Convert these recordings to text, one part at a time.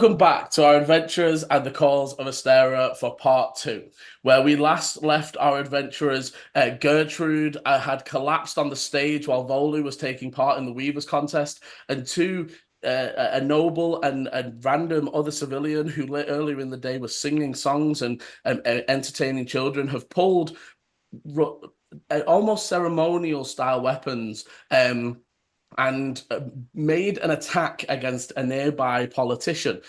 Welcome back to our adventurers and the calls of Astera for part 2, where we last left our adventurers. Gertrude had collapsed on the stage while Volu was taking part in the Weavers contest, and a noble and a random other civilian who earlier in the day was singing songs and entertaining children have pulled almost ceremonial style weapons and made an attack against a nearby politician.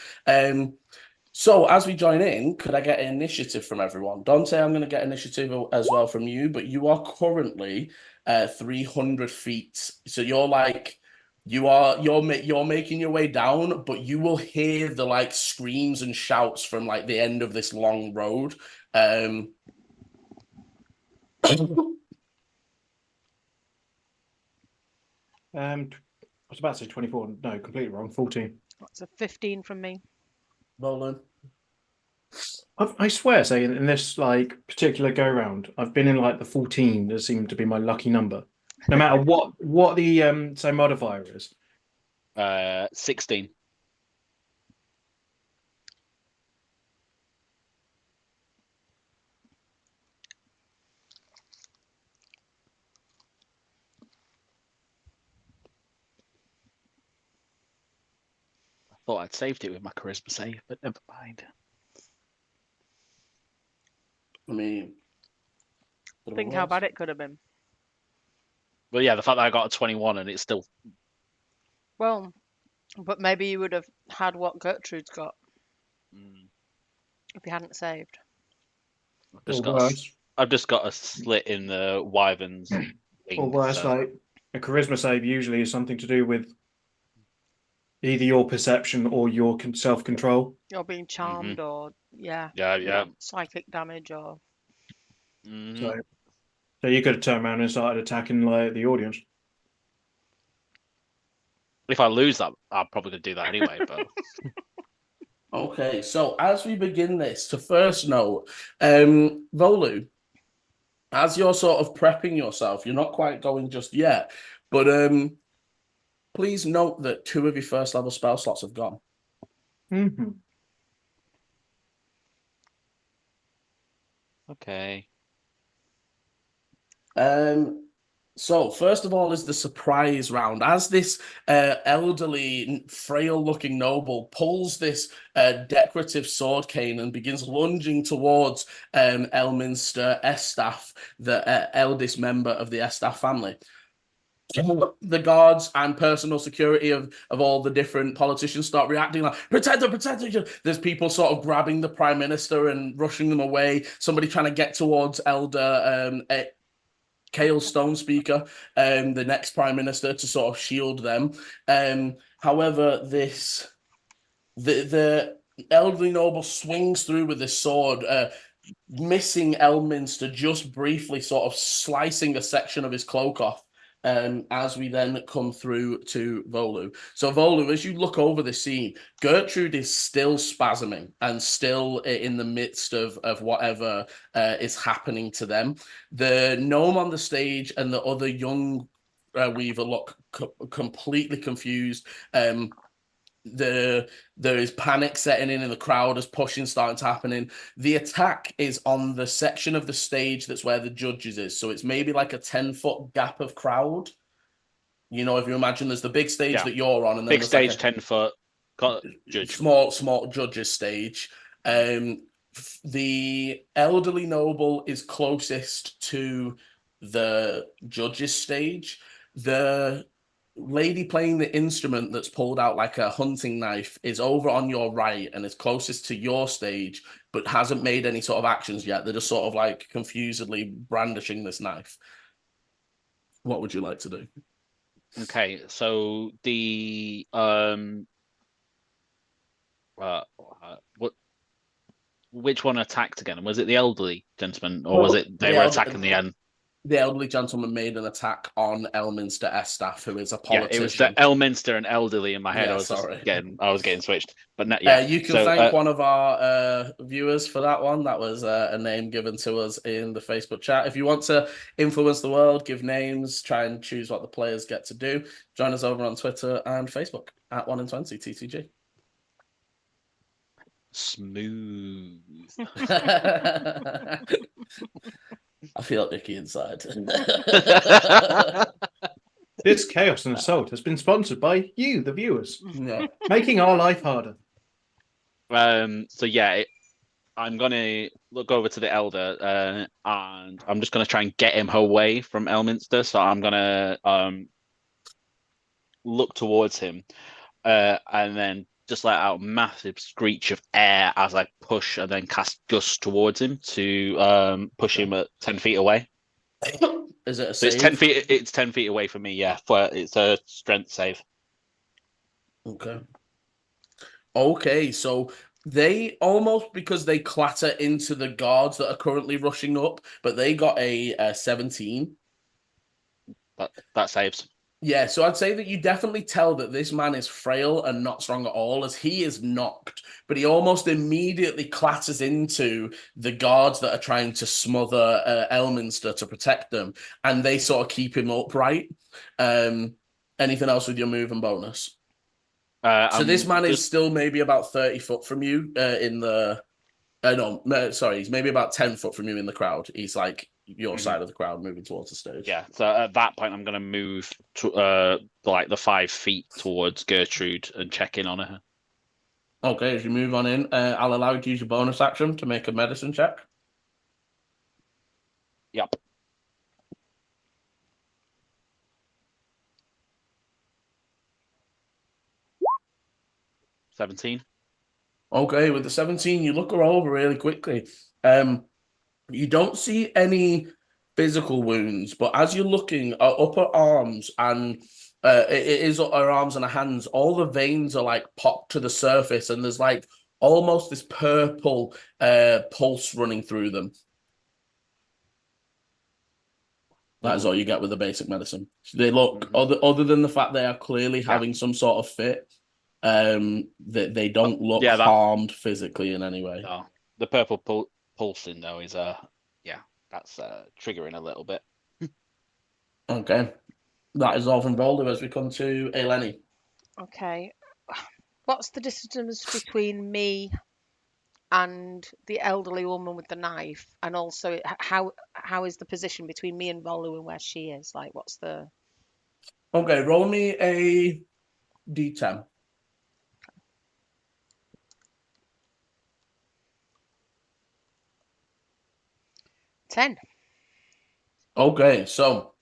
So as we join in, could I get an initiative from everyone? Dante, I'm going to get initiative as well from you, but you are currently 300 feet. So you're like, you're making your way down, but you will hear the like screams and shouts from like the end of this long road. I was about to say 24. No, completely wrong. 14. That's a 15 from me. Roland. I swear, say in this like particular go round, I've been in like the 14. That seemed to be my lucky number. No matter what the say modifier is. 16. Thought I'd saved it with my charisma save, but never mind. I mean, Think how bad it could have been. Well, yeah, the fact that I got a 21 and it's still... Well, but maybe you would have had what Gertrude's got if you hadn't saved. I've just got a slit in the wyvern's wing. Or worse, like a charisma save usually is something to do with either your perception or your self-control. You're being charmed or, yeah, psychic damage or... So you could have turned around and started attacking like the audience. If I lose that, I'm probably going to do that anyway. But okay, so as we begin this, to first note, Volu, as you're sort of prepping yourself, you're not quite going just yet, but please note that 2 of your first level spell slots have gone. Okay. So first of all is the surprise round. As this elderly, frail-looking noble pulls this decorative sword cane and begins lunging towards Elminster Estaff, the eldest member of the Estaff family. The guards and personal security of all the different politicians start reacting like, protect her. There's people sort of grabbing the prime minister and rushing them away. Somebody trying to get towards Elder Kale Stonespeaker, the next prime minister, to sort of shield them. However, the elderly noble swings through with this sword, missing Elminster just briefly, sort of slicing a section of his cloak off. As we then come through to Volu. So Volu, as you look over the scene, Gertrude is still spasming and still in the midst of whatever is happening to them. The gnome on the stage and the other young weaver look completely confused. There is panic setting in the crowd as pushing starts happening. The attack is on the section of the stage that's where the judges is. So it's maybe like a 10-foot gap of crowd. You know, if you imagine there's the big stage that you're on, and then big stage, like 10-foot judge. Small judges stage. The elderly noble is closest to the judges stage. The lady playing the instrument that's pulled out like a hunting knife is over on your right and is closest to your stage, but hasn't made any sort of actions yet. They're just sort of like confusedly brandishing this knife. What would you like to do? Okay, so the which one attacked again? Was it the elderly gentleman, or was it they were attacking the end? The elderly gentleman made an attack on Elminster Estaff, who is a politician. Yeah, it was the Elminster and elderly in my head. Yeah, I was getting switched. But you can thank one of our viewers for that one. That was a name given to us in the Facebook chat. If you want to influence the world, give names, try and choose what the players get to do, join us over on Twitter and Facebook at 1in20 TTG. Smooth. I feel icky inside. This Chaos and Assault has been sponsored by you, the viewers, Yeah. making our life harder. So yeah, I'm gonna look over to the elder, and I'm just gonna try and get him away from Elminster. So I'm gonna look towards him, and then just let out a massive screech of air as I push, and then cast Gust towards him to push him at 10 feet away. Is it a So save? it's 10 feet. It's 10 feet away from me. Yeah, it's a strength save. Okay. Okay, so they almost, because they clatter into the guards that are currently rushing up, but they got a 17. That saves. Yeah, so I'd say that you definitely tell that this man is frail and not strong at all, as he is knocked, but he almost immediately clatters into the guards that are trying to smother Elminster to protect them, and they sort of keep him upright. Anything else with your move and bonus? So this man is still maybe about 30 foot from you in the... sorry, he's maybe about 10 foot from you in the crowd. He's like your side of the crowd moving towards the stage. Yeah, so at that point, I'm going to move to like the 5 feet towards Gertrude and check in on her. Okay, as you move on in, I'll allow you to use your bonus action to make a medicine check. Yep. $17. Okay, with the 17, you look her over really quickly. You don't see any physical wounds, but as you're looking, her upper arms and it is her arms and her hands, all the veins are like popped to the surface, and there's like almost this purple pulse running through them. That is all you get with the basic medicine. They look, other than the fact they are clearly having some sort of fit, they don't look harmed physically in any way. No. The purple pulsing though is that's triggering a little bit. Okay, that is all from Volu as we come to Eleni. Okay. What's the distance between me and the elderly woman with the knife? And also, how is the position between me and Volu and where she is? Like, what's the... Okay, roll me a d10. Ten. Okay, so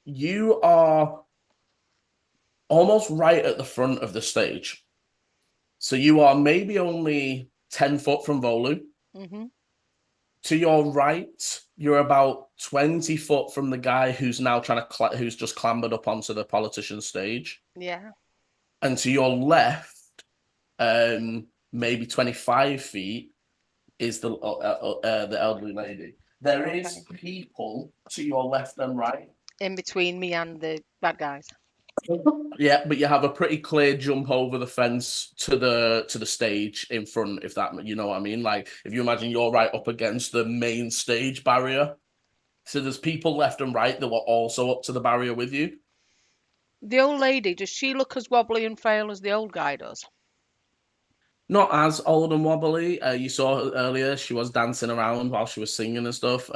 you are almost right at the front of the stage. So you are maybe only 10 foot from Volu. Mm-hmm. To your right, you're about 20 foot from the guy who's now who's just clambered up onto the politician stage. Yeah. And to your left, maybe 25 feet is the elderly lady. There is people to your left and right. In between me and the bad guys. Yeah, but you have a pretty clear jump over the fence to the stage in front, if that, you know what I mean? Like, if you imagine you're right up against the main stage barrier. So there's people left and right that were also up to the barrier with you. The old lady, does she look as wobbly and frail as the old guy does? Not as old and wobbly. You saw her earlier, she was dancing around while she was singing and stuff.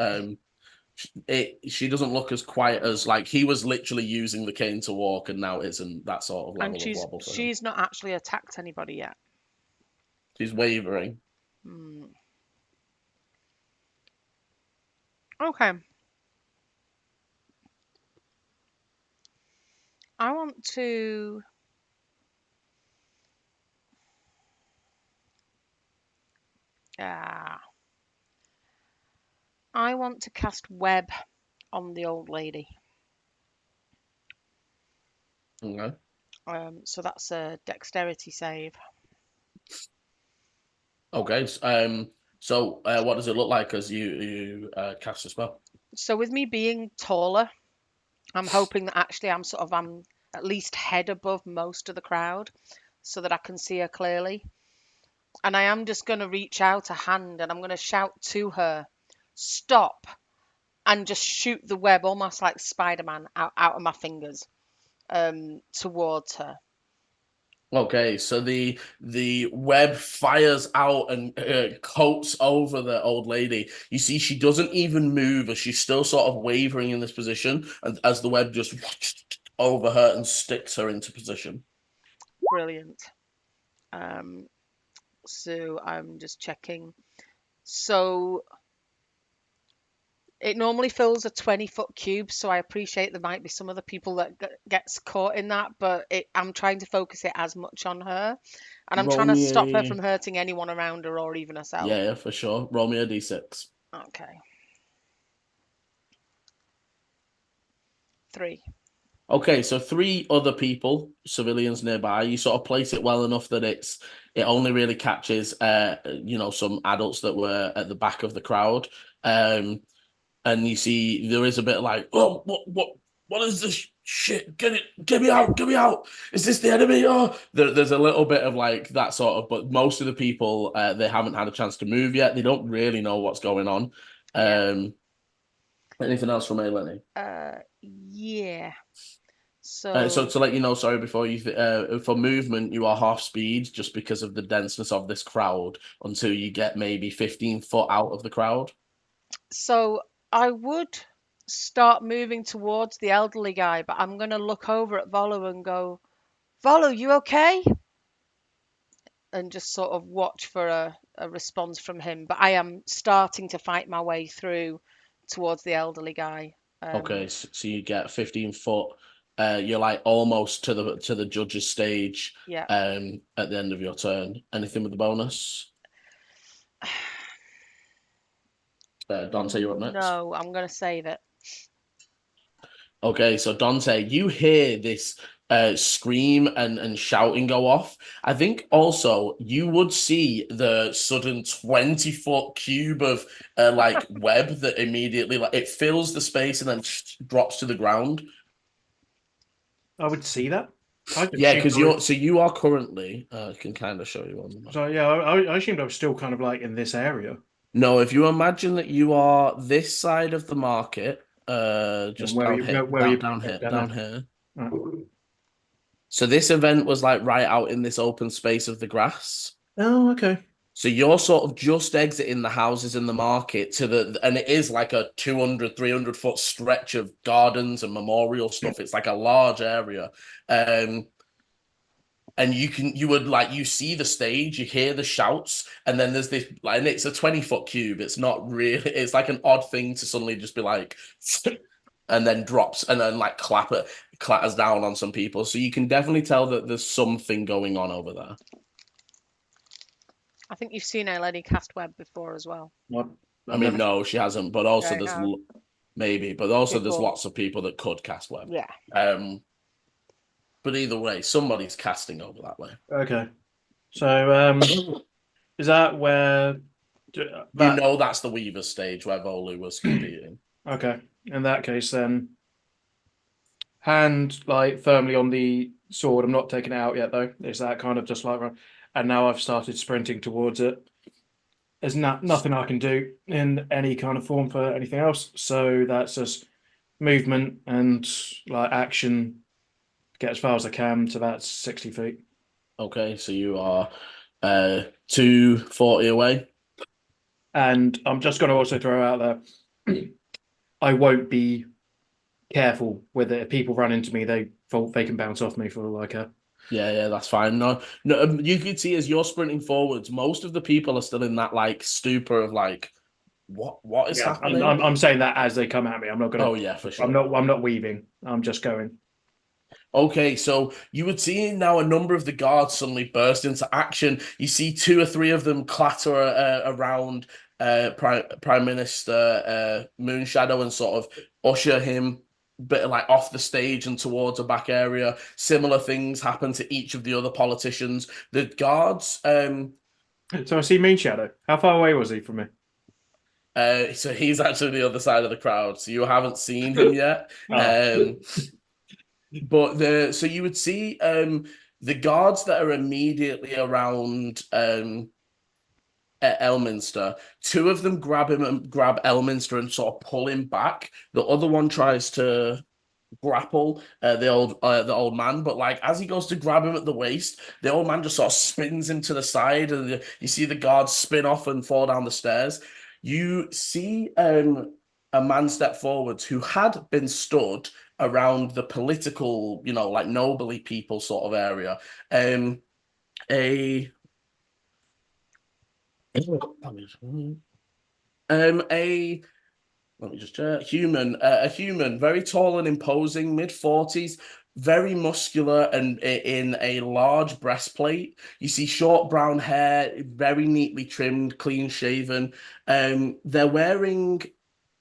She doesn't look as quite as, like, he was literally using the cane to walk and now isn't that sort of level of wobble. She's not actually attacked anybody yet. She's wavering. Okay. I want to... I want to cast web on the old lady. Okay. So that's a dexterity save. Okay. So what does it look like as you cast the spell? So with me being taller, I'm hoping that actually I'm at least head above most of the crowd so that I can see her clearly. And I am just going to reach out a hand and I'm going to shout to her, stop, and just shoot the web almost like Spider-Man out of my fingers towards her. Okay, so the web fires out and coats over the old lady. You see, she doesn't even move as she's still sort of wavering in this position, and as the web just over her and sticks her into position. Brilliant. So I'm just checking. So it normally fills a 20-foot cube, so I appreciate there might be some other people that gets caught in that, but I'm trying to focus it as much on her, and I'm Roll trying to me stop her a from hurting anyone around her or even herself. yeah, for sure. Roll me a d6. Okay. 3. Okay, so 3 other people, civilians nearby. You sort of place it well enough that it only really catches some adults that were at the back of the crowd. And you see there is a bit like, oh, what is this shit? Get me out! Is this the enemy? Oh, there's a little bit of like that sort of, but most of the people they haven't had a chance to move yet. They don't really know what's going on. Anything else from Eleni? Yeah. So to let you know, sorry, before you for movement, you are half speed just because of the denseness of this crowd until you get maybe 15 foot out of the crowd. So I would start moving towards the elderly guy, but I'm going to look over at Volu and go, Volu, you okay? And just sort of watch for a response from him. But I am starting to fight my way through towards the elderly guy. Okay, so you get 15 foot. You're like almost to the judge's stage. Yeah. At the end of your turn. Anything with the bonus? Dante, you're up next. No, I'm going to save it. Okay, so Dante, you hear this scream and shouting go off. I think also you would see the sudden 20-foot cube of like web that immediately like it fills the space and then drops to the ground. I would see that. Yeah, because you are currently I can kind of show you on the map. So yeah, I assumed I was still kind of like in this area. No, if you imagine that you are this side of the market, just where down here. Right. So this event was like right out in this open space of the grass. Oh, okay. So you're sort of just exiting the houses in the market and it is like a 200, 300 foot stretch of gardens and memorial stuff. It's like a large area. And you see the stage, you hear the shouts, and then there's this, and it's a 20-foot cube. It's not really, it's like an odd thing to suddenly just be like, and then drops, and then like clatters down on some people. So you can definitely tell that there's something going on over there. I think you've seen a lady cast web before as well. What? I mean, no, she hasn't, but also Okay, there's no. maybe, but also there's People. lots of people that could cast web. Yeah. But either way, somebody's casting over that way. Okay. So is that where You know that's the Weaver stage where Volu was competing. Okay. In that case then hand like firmly on the sword. I'm not taking it out yet though. Is that kind of just like and now I've started sprinting towards it. There's nothing I can do in any kind of form for anything else. So that's just movement and like action. Get as far as I can to about 60 feet. Okay, so you are 240 away. And I'm just going to also throw out there, I won't be careful with it. If people run into me, they can bounce off me for like a... Yeah, that's fine. No, you can see as you're sprinting forwards, most of the people are still in that like stupor of like, what is happening? I'm saying that as they come at me. I'm not going to... Oh yeah, for sure. I'm not weaving. I'm just going. Okay, so you would see now a number of the guards suddenly burst into action. You see 2 or 3 of them clatter around Prime Minister Moonshadow and sort of usher him bit like off the stage and towards a back area. Similar things happen to each of the other politicians. The guards. So I see Moonshadow. How far away was he from me? So he's actually the other side of the crowd. So you haven't seen him yet. But so you would see the guards that are immediately around Elminster. 2 of them grab him and grab Elminster and sort of pull him back. The other one tries to grapple the old man, but like as he goes to grab him at the waist, the old man just sort of spins him to the side, and you see the guards spin off and fall down the stairs. You see a man step forwards who had been stood around the political, like nobly people sort of area. A a let me just check. A human, very tall and imposing, mid-40s, very muscular and in a large breastplate. You see short brown hair, very neatly trimmed, clean shaven. They're wearing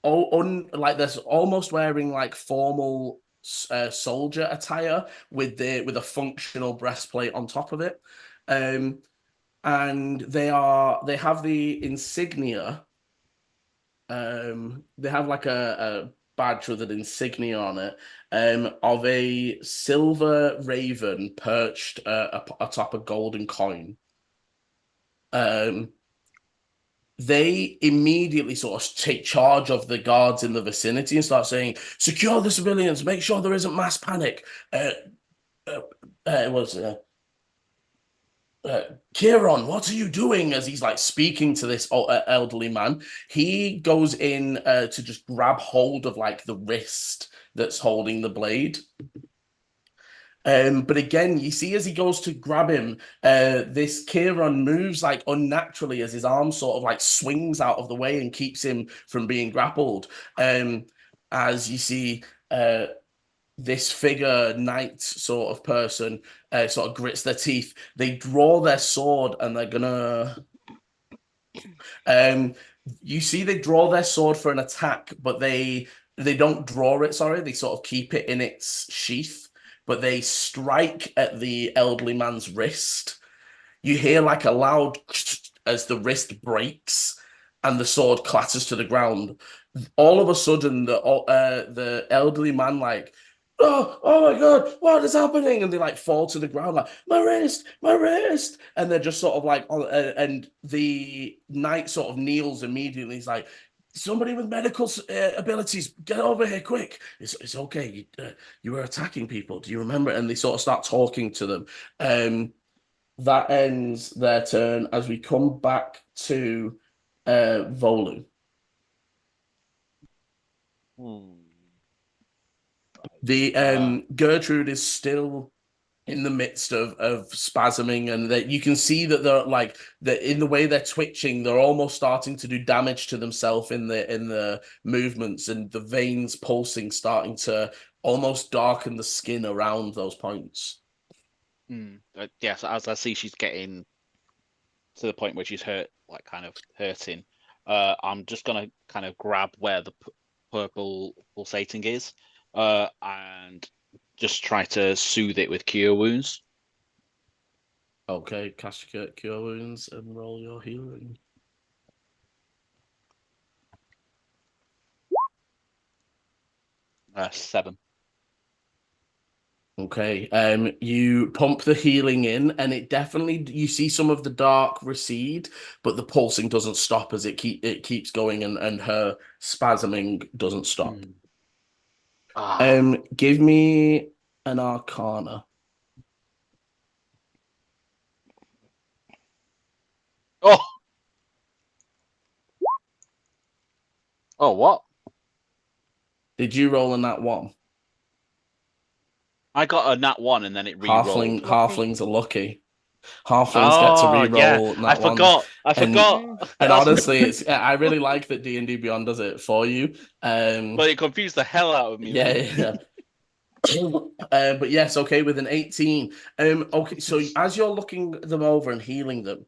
like they're almost wearing like formal soldier attire with a functional breastplate on top of it. And they have the insignia. They have like a badge with an insignia on it, of a silver raven perched atop a golden coin. They immediately sort of take charge of the guards in the vicinity and start saying, "Secure the civilians, make sure there isn't mass panic." It was Kieran, what are you doing? As he's like speaking to this elderly man, he goes in to just grab hold of like the wrist that's holding the blade. But again, you see as he goes to grab him, this Kieran moves like unnaturally as his arm sort of like swings out of the way and keeps him from being grappled. As you see, this figure knight sort of person sort of grits their teeth. They draw their sword and they're gonna you see they draw their sword for an attack, but they don't draw it, sorry, they sort of keep it in its sheath, but they strike at the elderly man's wrist. You hear like a loud as the wrist breaks and the sword clatters to the ground. All of a sudden the elderly man like, oh my God, what is happening? And they like fall to the ground like, my wrist, and they're just sort of like, and the knight sort of kneels immediately. He's like, somebody with medical abilities, get over here quick. It's okay. You were attacking people. Do you remember? And they sort of start talking to them. That ends their turn as we come back to Volu. The Gertrude is still in the midst of spasming, and that you can see that they're like that in the way they're twitching, they're almost starting to do damage to themselves in the movements, and the veins pulsing, starting to almost darken the skin around those points. Yeah, so as I see she's getting to the point where she's hurt, like kind of hurting, I'm just gonna kind of grab where the purple pulsating is, and just try to soothe it with cure wounds. Okay, cast cure wounds and roll your healing. Seven. Okay, you pump the healing in, and it definitely, you see some of the dark recede, but the pulsing doesn't stop as it keeps going, and her spasming doesn't stop. Give me an Arcana. Oh, what? Did you roll in that one? I got a nat 1 and then it re-rolled. Halflings are lucky. Halflings get to re-roll. Yeah. I forgot. And honestly, I really like that D&D Beyond does it for you. But it confused the hell out of me. Yeah. But yes, okay, with an 18. Okay, so as you're looking them over and healing them,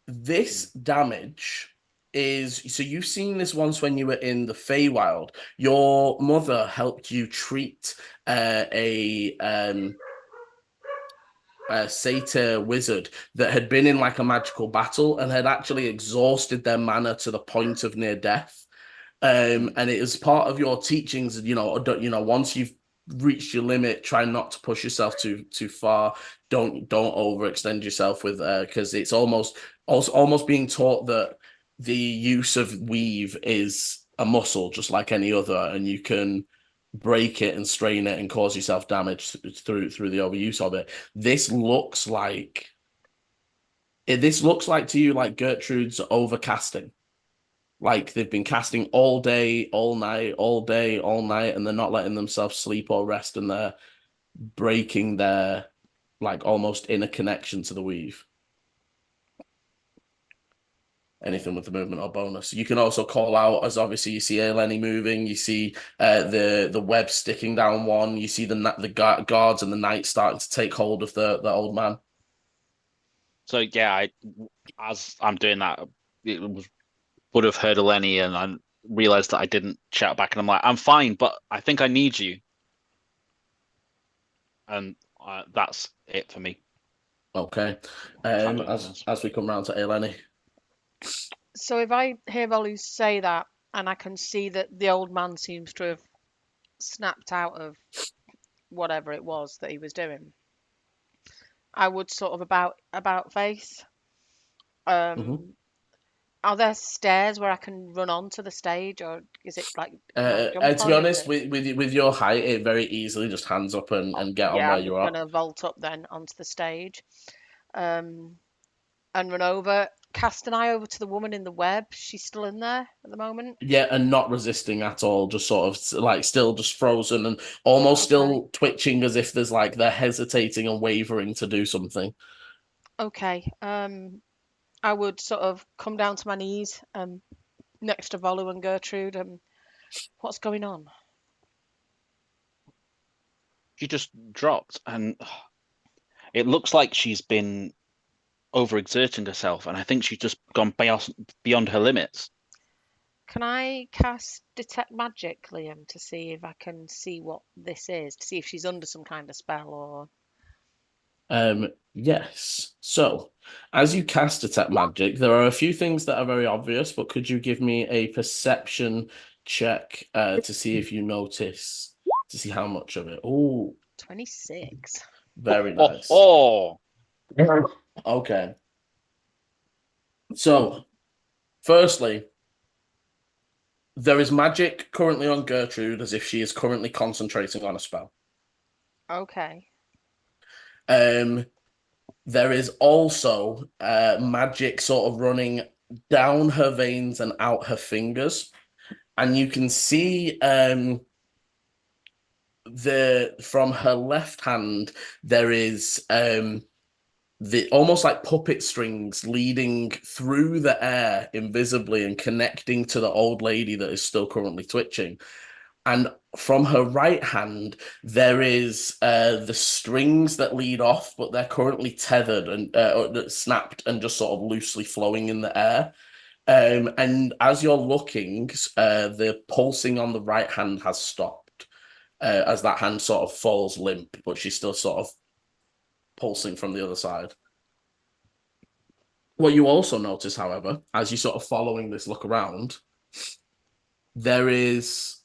this damage is, so you've seen this once when you were in the Feywild. Your mother helped you treat a satyr wizard that had been in like a magical battle and had actually exhausted their mana to the point of near death. And it is part of your teachings, once you've reached your limit, try not to push yourself too far. Don't overextend yourself with because it's almost being taught that the use of weave is a muscle just like any other, and you can break it and strain it and cause yourself damage through the overuse of it. This looks like to you like Gertrude's overcasting. Like they've been casting all day, all night, all day, all night, and they're not letting themselves sleep or rest, and they're breaking their like almost inner connection to the weave. Anything with the movement or bonus. You can also call out, as obviously you see Eleni moving, you see the web sticking down one, you see the guards and the knights starting to take hold of the old man. So yeah, as I'm doing that, would have heard Eleni, and I realized that I didn't shout back, and I'm like, I'm fine, but I think I need you, and that's it for me. Okay. As we come round to Eleni. So if I hear Volu say that, and I can see that the old man seems to have snapped out of whatever it was that he was doing, I would sort of about face. Are there stairs where I can run onto the stage, or is it like can I jump To on be it? honest, with your height, it very easily just hands up and get on Yeah, where I'm you just are. gonna vault up then onto the stage, and run over. Cast an eye over to the woman in the web. She's still in there at the moment. Yeah, and not resisting at all, just sort of like still just frozen and almost Okay. still twitching as if there's like they're hesitating and wavering to do something. Okay. I would sort of come down to my knees, next to Volu and Gertrude. What's going on? She just dropped, and it looks like she's been overexerting herself, and I think she's just gone beyond her limits. Can I cast detect magic, Liam, to see if I can see what this is, to see if she's under some kind of spell or? Yes. So, as you cast Detect Magic, there are a few things that are very obvious, but could you give me a perception check to see if you notice, to see how much of it? Oh, 26. very Oh, nice. oh, Okay. So, firstly, there is magic currently on Gertrude as if she is currently concentrating on a spell. Okay. There is also magic sort of running down her veins and out her fingers. And you can see from her left hand there is the almost like puppet strings leading through the air invisibly and connecting to the old lady that is still currently twitching. And from her right hand, there is the strings that lead off, but they're currently tethered and snapped and just sort of loosely flowing in the air. And as you're looking, the pulsing on the right hand has stopped as that hand sort of falls limp, but she's still sort of pulsing from the other side. What you also notice, however, as you're sort of following this look around, there is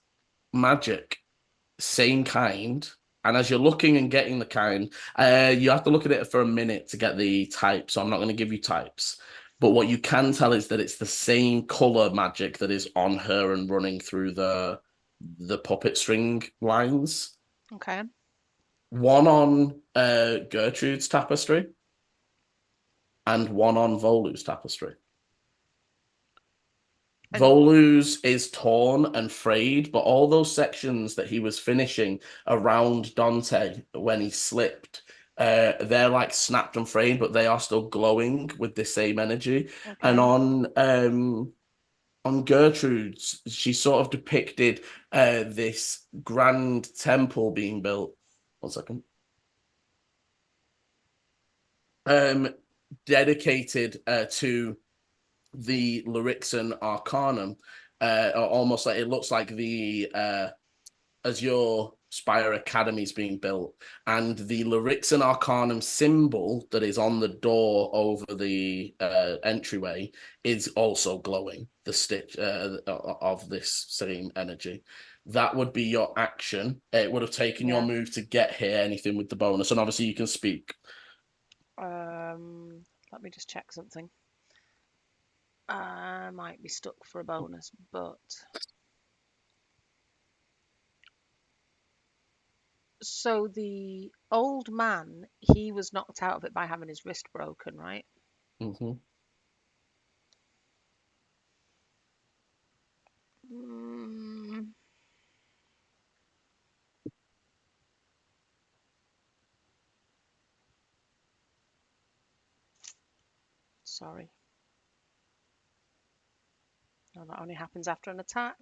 magic, same kind. And as you're looking and getting the kind, you have to look at it for a minute to get the type. So I'm not going to give you types. But what you can tell is that it's the same color magic that is on her and running through the puppet string lines. Okay. One on Gertrude's tapestry and one on Volu's tapestry. And Volu's is torn and frayed, but all those sections that he was finishing around Dante when he slipped, they're like snapped and frayed, but they are still glowing with the same energy. okay. And on Gertrude's, she sort of depicted this grand temple being built. 1 second. Dedicated to the Lyrixan Arcanum, almost like it looks like the Azure Spire Academy is being built, and the Lyrixan Arcanum symbol that is on the door over the entryway is also glowing. The stitch of this same energy. That would be your action. It would have taken your Yeah. move to get here. Anything with the bonus, and obviously you can speak. Let me just check something. I might be stuck for a bonus, but So the old man, he was knocked out of it by having his wrist broken, right? Hmm. Mm, sorry. No, that only happens after an attack.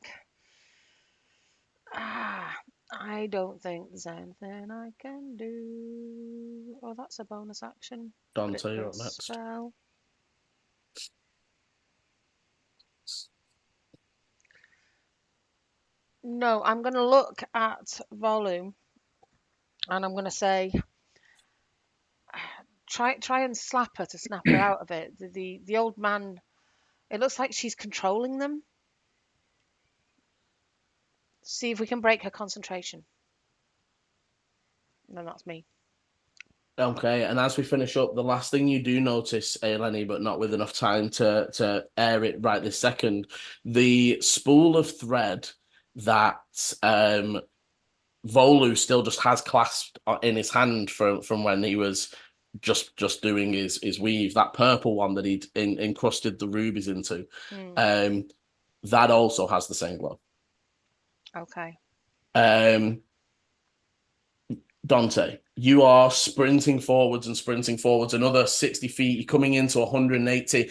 I don't think there's anything I can do. Oh, that's a bonus action. But it's Dante, you're a up next. spell. No, I'm going to look at Volu and I'm going to say, try and slap her to snap her out of it. The old man, it looks like she's controlling them. See if we can break her concentration. And then that's me. Okay, and as we finish up, the last thing you do notice, Eleni, but not with enough time to air it right this second, the spool of thread that Volu still just has clasped in his hand from when he was just doing his weave, that purple one that he'd encrusted the rubies into, that also has the same glow. Okay. Dante, you are sprinting forwards another 60 feet. You're coming into 180.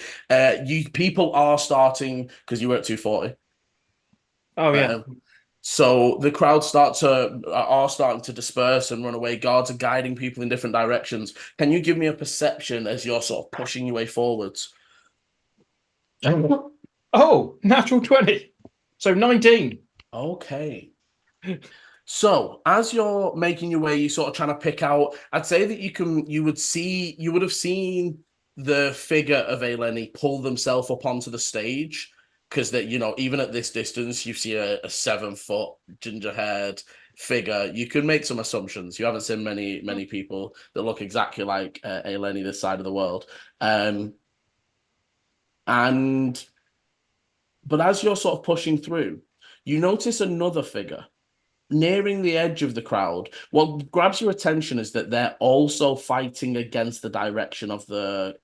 You people are starting because you were at 240. Oh yeah. So the crowd are starting to disperse and run away. Guards are guiding people in different directions. Can you give me a perception as you're sort of pushing your way forwards? Oh, natural 20. So 19. Okay. So as you're making your way, you're sort of trying to pick out. I'd say that you would have seen the figure of Eleni pull themselves up onto the stage, because that, even at this distance, you see a 7-foot ginger-haired figure. You can make some assumptions. You haven't seen many people that look exactly like Eleni this side of the world, but as you're sort of pushing through, you notice another figure nearing the edge of the crowd. What grabs your attention is that they're also fighting against the direction of the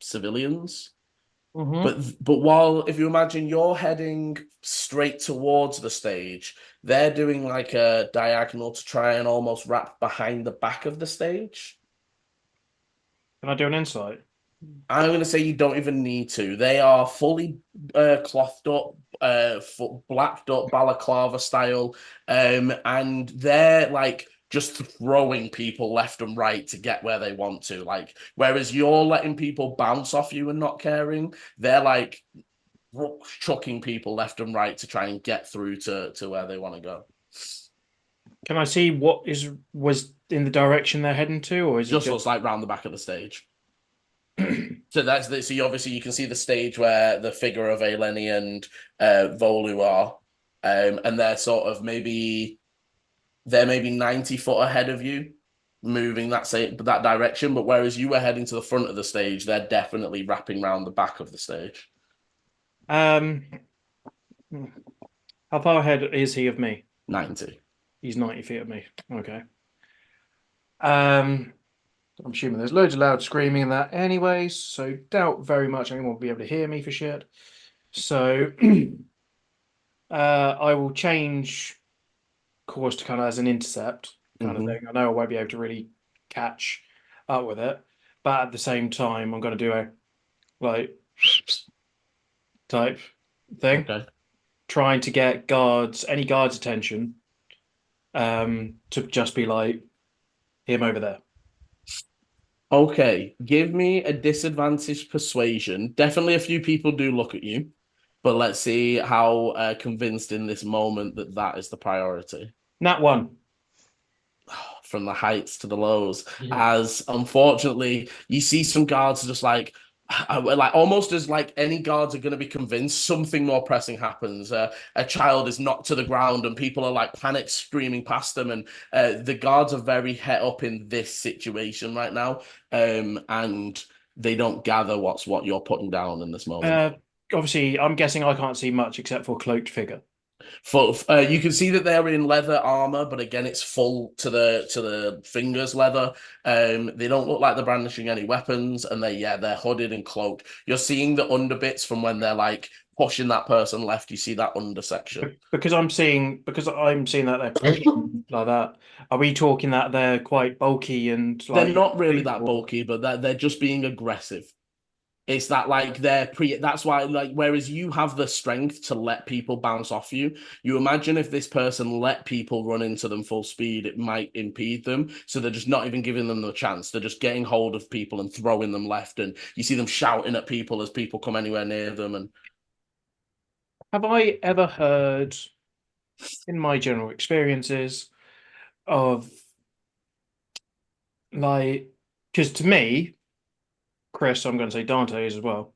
civilians. Mm-hmm. But while, if you imagine you're heading straight towards the stage, they're doing like a diagonal to try and almost wrap behind the back of the stage. Can I do an insight? I'm going to say you don't even need to. They are fully clothed up, blacked up balaclava style, and they're like just throwing people left and right to get where they want to. Like, whereas you're letting people bounce off you and not caring, they're like chucking people left and right to try and get through to where they want to go. Can I see what was in the direction they're heading to, or is it Just just looks like round the back of the stage. So obviously you can see the stage where the figure of Eleni and Volu are, and they're sort of maybe 90 foot ahead of you, moving that direction. But whereas you were heading to the front of the stage, they're definitely wrapping around the back of the stage. how far ahead is he of me? 90. He's 90 feet of me. Okay. I'm assuming there's loads of loud screaming in that anyways, so doubt very much anyone will be able to hear me for shit. So I will change course to kind of as an intercept kind of thing. I know I won't be able to really catch up with it, but at the same time, I'm going to do a like type thing, trying to get any guards' attention, to just be like him over there. Okay, give me a disadvantaged persuasion. Definitely a few people do look at you, but let's see how convinced in this moment that is the priority. Nat 1. From the heights to the lows, as unfortunately you see some guards just like almost as like any guards are going to be convinced something more pressing happens. A child is knocked to the ground and people are like panic screaming past them, and the guards are very het up in this situation right now, and they don't gather what you're putting down in this moment. Obviously, I'm guessing I can't see much except for a cloaked figure. You can see that they're in leather armor, but again, it's full to the fingers leather. They don't look like they're brandishing any weapons, and they're hooded and cloaked. You're seeing the underbits from when they're like pushing that person left. You see that under section. Because I'm seeing that they're like that. Are we talking that they're quite bulky and They're like not really that or- bulky, but they're just being aggressive. It's that like that's why like whereas you have the strength to let people bounce off you, you imagine if this person let people run into them full speed, it might impede them. So they're just not even giving them the chance. They're just getting hold of people and throwing them left. And you see them shouting at people as people come anywhere near them. And Have I ever heard in my general experiences of like, because to me, Chris, I'm going to say Dante is as well.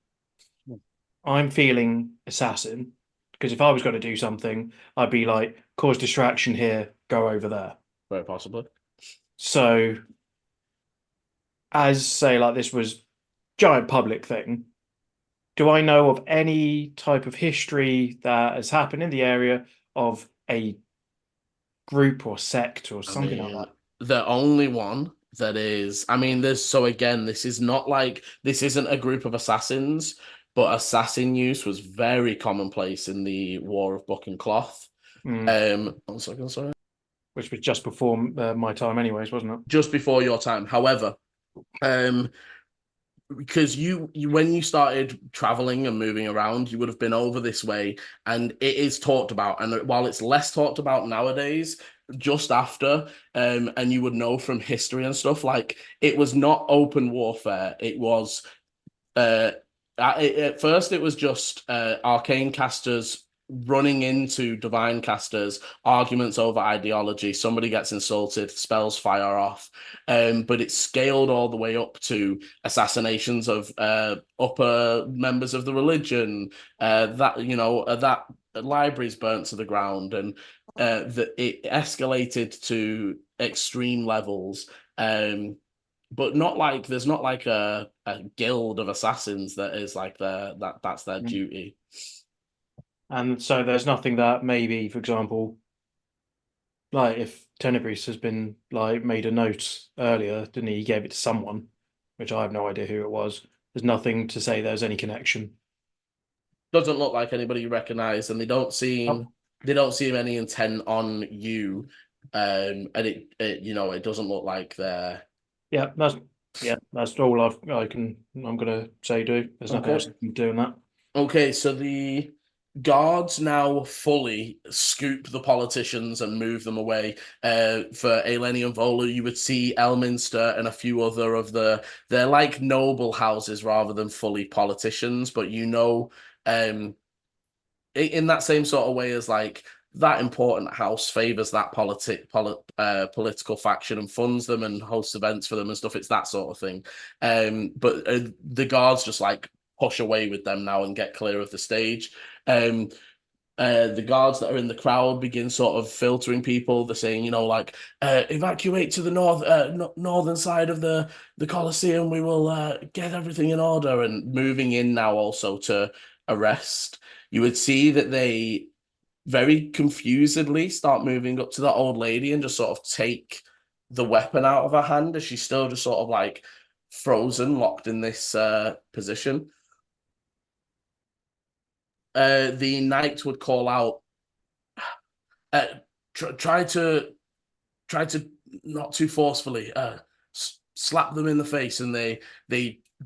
I'm feeling assassin because if I was going to do something, I'd be like, cause distraction here, go over there. very possibly. So, as say, like this was giant public thing, do I know of any type of history that has happened in the area of a group or sect or something like that? The only one that is, there's so again, this isn't a group of assassins, but assassin use was very commonplace in the War of Book and Cloth. 1 second, sorry. Which was just before my time, anyways, wasn't it? Just before your time. However, because you when you started traveling and moving around, you would have been over this way, and it is talked about. And while it's less talked about nowadays, just after, and you would know from history and stuff, like it was not open warfare. It was at first it was just arcane casters running into divine casters, arguments over ideology, somebody gets insulted, spells fire off, but it scaled all the way up to assassinations of upper members of the religion, that libraries burnt to the ground, and that it escalated to extreme levels. But not like there's not like a guild of assassins that is like that's their duty. And so there's nothing that maybe, for example, like if Tenebris has been like made a note earlier, didn't he? He gave it to someone, which I have no idea who it was. There's nothing to say there's any connection. Doesn't look like anybody you recognize, and they don't seem any intent on you. And it doesn't look like they're that's all I'm gonna say. There's nothing else I can do in that. Okay, so the guards now fully scoop the politicians and move them away. For Eleni and Volu, you would see Elminster and a few other of they're like noble houses rather than fully politicians, but in that same sort of way as like that important house favors that political faction and funds them and hosts events for them and stuff. It's that sort of thing. But the guards just like push away with them now and get clear of the stage. The guards that are in the crowd begin sort of filtering people. They're saying, evacuate to the northern side of the Colosseum. We will get everything in order, and moving in now also to arrest. You would see that they very confusedly start moving up to that old lady and just sort of take the weapon out of her hand as she's still just sort of like frozen, locked in this position. The knight would call out, try to not too forcefully, slap them in the face, and they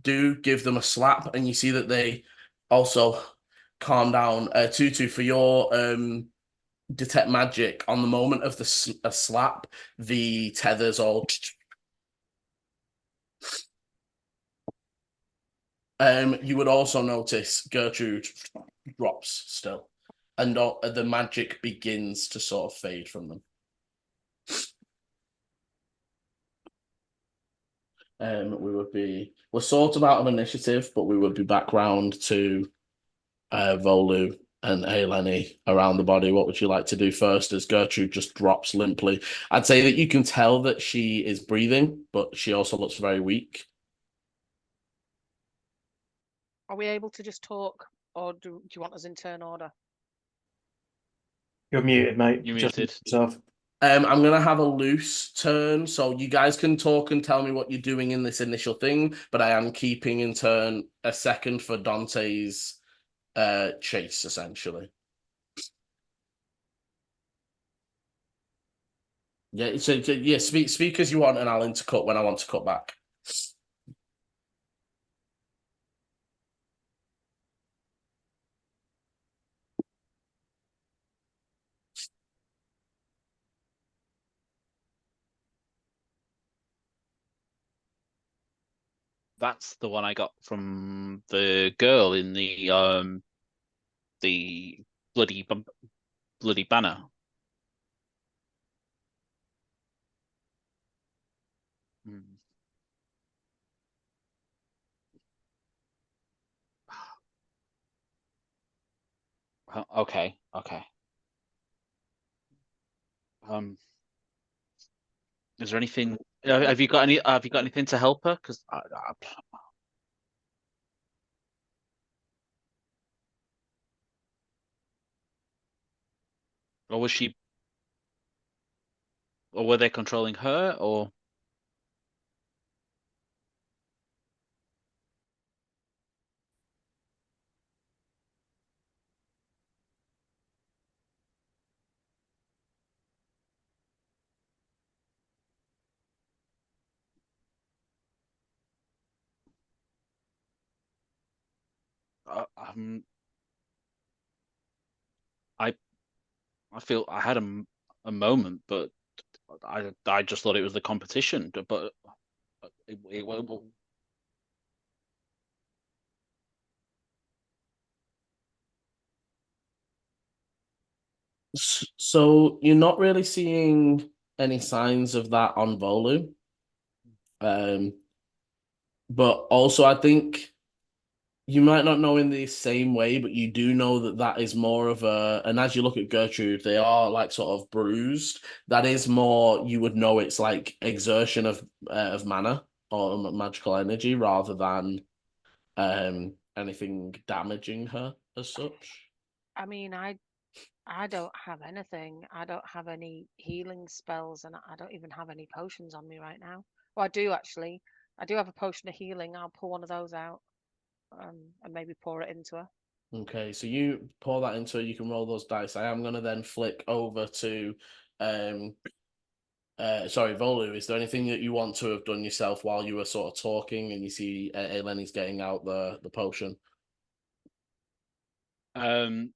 do give them a slap, and you see that they also calm down. Tutu, for your detect magic, on the moment of the slap, the tethers all. You would also notice Gertrude drops still, and the magic begins to sort of fade from them. We're sort of out of initiative, but we would be back round to Volu and Eleni around the body. What would you like to do first as Gertrude just drops limply? I'd say that you can tell that she is breathing, but she also looks very weak. Are we able to just talk, or do you want us in turn order? You're muted, mate. You're Just muted. yourself. I'm gonna have a loose turn, so you guys can talk and tell me what you're doing in this initial thing, but I am keeping in turn a second for Dante's chase, essentially. Yeah, so yeah, speak as you want, and I'll intercut when I want to cut back. That's the one I got from the girl in the bloody banner. Hmm. Okay, okay. Is there anything? Have you got any? Have you got anything to help her? Because or was she, or were they controlling her, or? Um, I I feel I had a moment, but I just thought it was the competition, but well, So you're not really seeing any signs of that on Volu. But also I think you might not know in the same way, but you do know that that is more of a, and as you look at Gertrude, they are like sort of bruised. That is more, you would know it's like exertion of mana or magical energy rather than anything damaging her as such. I mean, I don't have anything. I don't have any healing spells, and I don't even have any potions on me right now. Well, I do actually. I do have a potion of healing. I'll pull one of those out, and maybe pour it into her. Okay, so you pour that into, you can roll those dice. I am gonna then flick over to um sorry, Volu, is there anything that you want to have done yourself while you were sort of talking and you see Eleni's getting out the potion? um,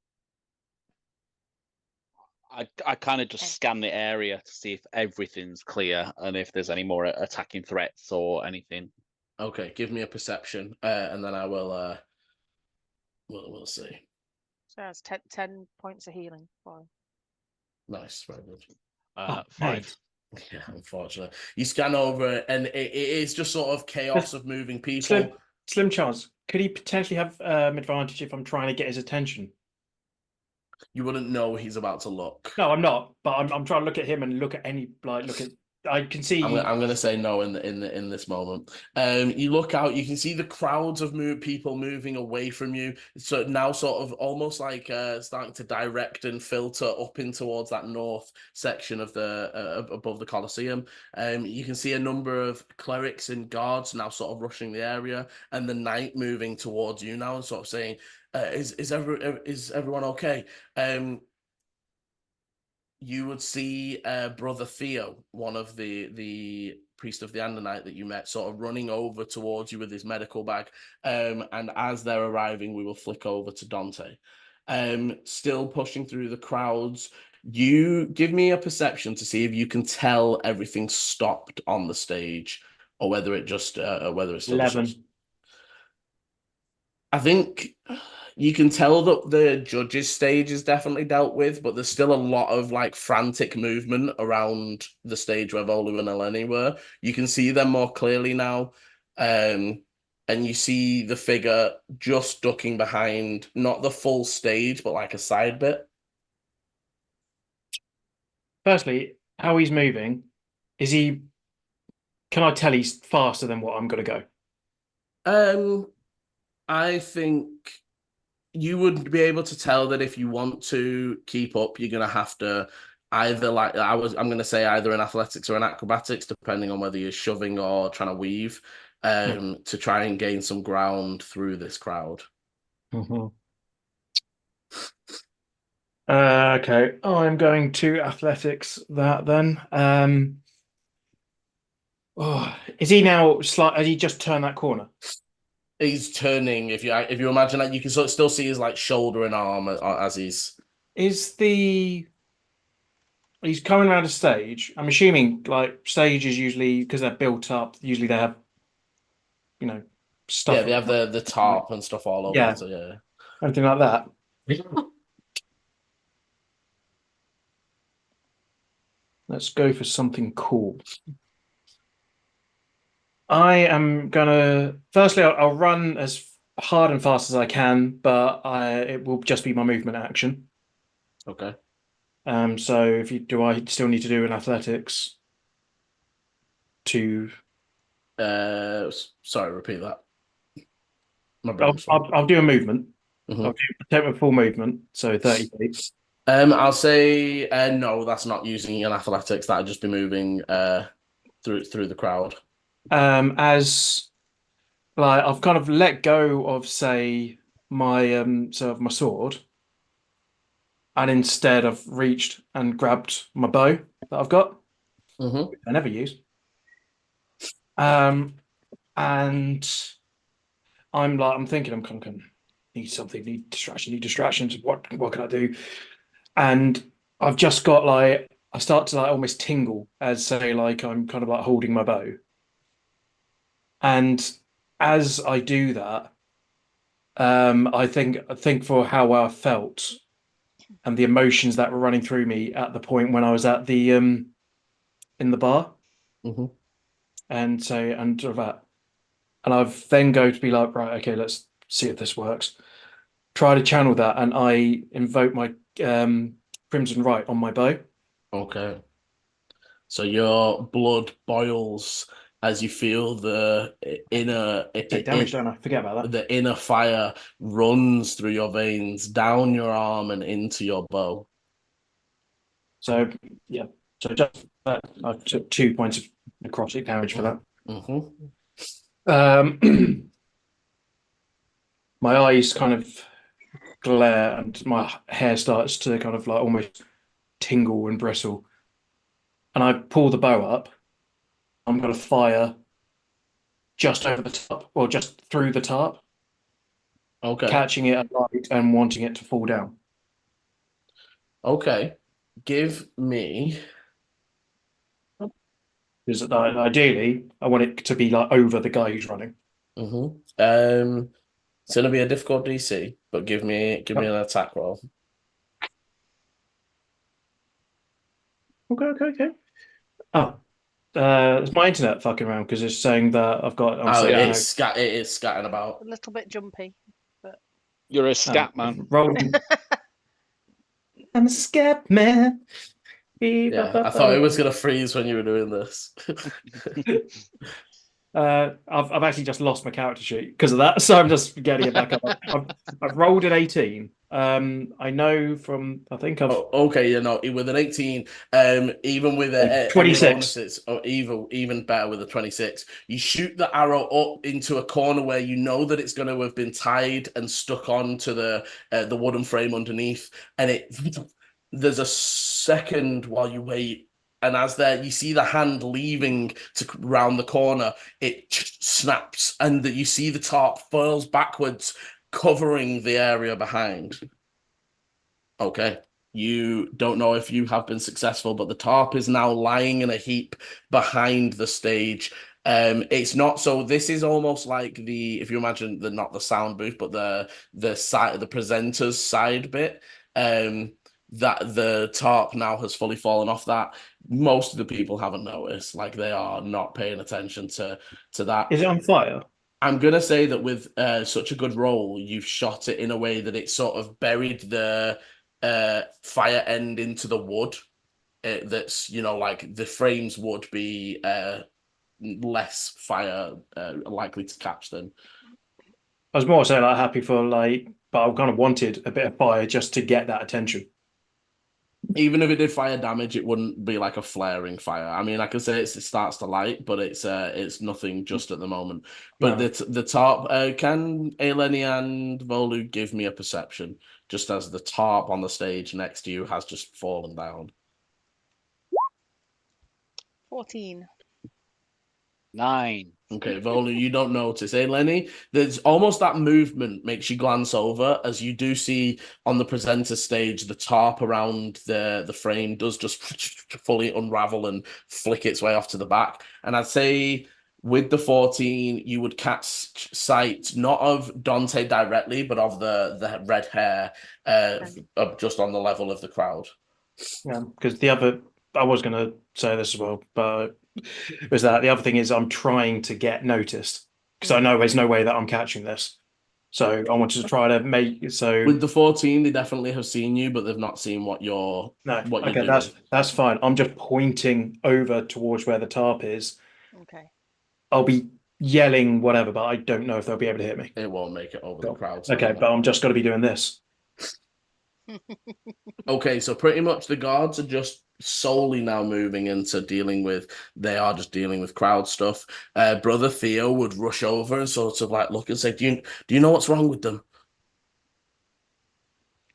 I kind of just And scan the area to see if everything's clear and if there's any more attacking threats or anything. Okay, give me a perception, and then I will we'll see. so that's 10 points of healing for her. Nice, very good. Oh, 5. Yeah, unfortunately. You scan over it and it is just sort of chaos of moving Slim, people. slim chance. Could he potentially have advantage if I'm trying to get his attention? You wouldn't know he's about to look. No, I'm not. But I'm trying to look at him and look at any look at. I can see. I'm gonna say no in this moment. You look out, you can see the crowds of people moving away from you. So now, sort of almost like starting to direct and filter up in towards that north section of the above the Colosseum. You can see a number of clerics and guards now sort of rushing the area, and the knight moving towards you now and sort of saying, is everyone okay?" You would see brother Theo, one of the priest of the Andonite that you met, sort of running over towards you with his medical bag. And as they're arriving, we will flick over to Dante. Still pushing through the crowds. You give me a perception to see if you can tell everything stopped on the stage, or whether it just whether it's still 11. I think you can tell that the judges stage is definitely dealt with, but there's still a lot of like frantic movement around the stage where Volu and Eleni were. You can see them more clearly now. And you see the figure just ducking behind, not the full stage, but like a side bit. Firstly, how he's moving, is he? Can I tell he's faster than what I'm going to go? I think you would be able to tell that if you want to keep up, you're gonna have to either I'm gonna say either in athletics or in acrobatics, depending on whether you're shoving or trying to weave, to try and gain some ground through this crowd. Okay, I'm going to athletics that then. Is he now has he just turned that corner? He's turning. If you imagine that, you can still see his like shoulder and arm as he's. He's coming around a stage. I'm assuming like stages usually because they're built up. Usually they have, stuff. Yeah, they have the tarp and stuff all over. Yeah. So yeah. Anything like that. Let's go for something cool. I am gonna. Firstly, I'll run as hard and fast as I can, but it will just be my movement action. Okay. So do I still need to do an athletics to? Sorry, repeat that. I'll do a movement. Mhm. I'll take my full movement, so 30 feet. I'll say no. That's not using an athletics. That'd just be moving through the crowd. As like I've kind of let go of say my of my sword, and instead I've reached and grabbed my bow that I've got. Mm-hmm. I never use. And I'm thinking I'm kind of need something, need distractions. What can I do? And I've just got like I start to like almost tingle as say like I'm kind of like holding my bow. And as I do that, I think for how well I felt and the emotions that were running through me at the point when I was at the in the bar. Mm-hmm. And sort of that. And I've then go to be like, right, okay, let's see if this works. Try to channel that, and I invoke my Crimson Right on my bow. Okay. So your blood boils as you feel the inner Take damage, don't I? Forget about that. the inner fire runs through your veins, down your arm and into your bow. So yeah, so just I took 2 points of necrotic damage for that. Mm-hmm. My eyes kind of glare, and my hair starts to kind of like almost tingle and bristle. And I pull the bow up. I'm going to fire just over the top, or just through the tarp, Okay. catching it at light and wanting it to fall down. Okay. Give me. Because ideally, I want it to be like over the guy who's running. Mm-hmm. It's gonna be a difficult DC, but give me an attack roll. Okay. Oh, it's my internet fucking around because it's saying that I've got. It is scatting about. A little bit jumpy. You're a scat man. Rolling. I'm a scat man. Yeah, I thought it was gonna freeze when you were doing this. I've actually just lost my character sheet because of that, so I'm just getting it back up. I've rolled an 18. I know from I think I've okay, with an 18, even with 26, bonuses, or even better with a 26, you shoot the arrow up into a corner where you know that it's going to have been tied and stuck onto the wooden frame underneath, and there's a second while you wait. And as you see the hand leaving to round the corner, it snaps, and that you see the tarp furls backwards, covering the area behind. Okay, you don't know if you have been successful, but the tarp is now lying in a heap behind the stage. It's not so. This is almost like if you imagine not the sound booth, but the side, the presenter's side bit. That the tarp now has fully fallen off that. Most of the people haven't noticed, like they are not paying attention to that. Is it on fire? I'm gonna say that with such a good roll, you've shot it in a way that it sort of buried the fire end into the wood. That's like the frames would be less fire likely to catch them. I was more so like happy for like but I kind of wanted a bit of fire just to get that attention. Even if it did fire damage, it wouldn't be like a flaring fire. I mean, I could say it starts to light, but it's nothing just at the moment. But No. the top, can Eleni and Volu give me a perception, just as the tarp on the stage next to you has just fallen down? 14. 9. Okay, Volu, you don't notice. Hey, Lenny, there's almost that movement makes you glance over as you do see on the presenter stage, the tarp around the frame does just fully unravel and flick its way off to the back. And I'd say with the 14, you would catch sight not of Dante directly, but of the red hair just on the level of the crowd. Yeah, because the other, I was going to say this as well, but was that the other thing is I'm trying to get noticed because I know there's no way that I'm catching this. So I wanted to try to make so With the 14, they definitely have seen you, but they've not seen what you're okay, doing. that's fine. I'm just pointing over towards where the tarp is. Okay. I'll be yelling whatever, but I don't know if they'll be able to hit me. It won't make it over the Cool. crowd. Okay, but I'm just going to be doing this. Okay, so pretty much the guards are just solely now moving into they are just dealing with crowd stuff. Brother Theo would rush over and sort of like look and say, do you know what's wrong with them?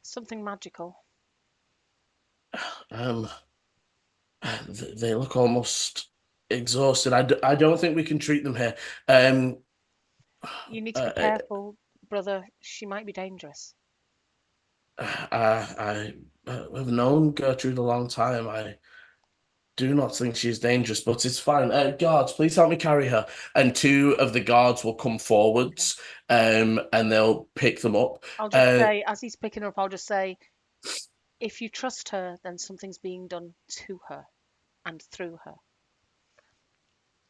Something magical. Um, they look almost exhausted. I don't think we can treat them here. You need to be careful, brother. She might be dangerous. I have known Gertrude a long time. I do not think she's dangerous, but it's fine. Guards, please help me carry her. And two of the guards will come forwards, and they'll pick them up. I'll just say, as he's picking her up, I'll just say, if you trust her, then something's being done to her and through her.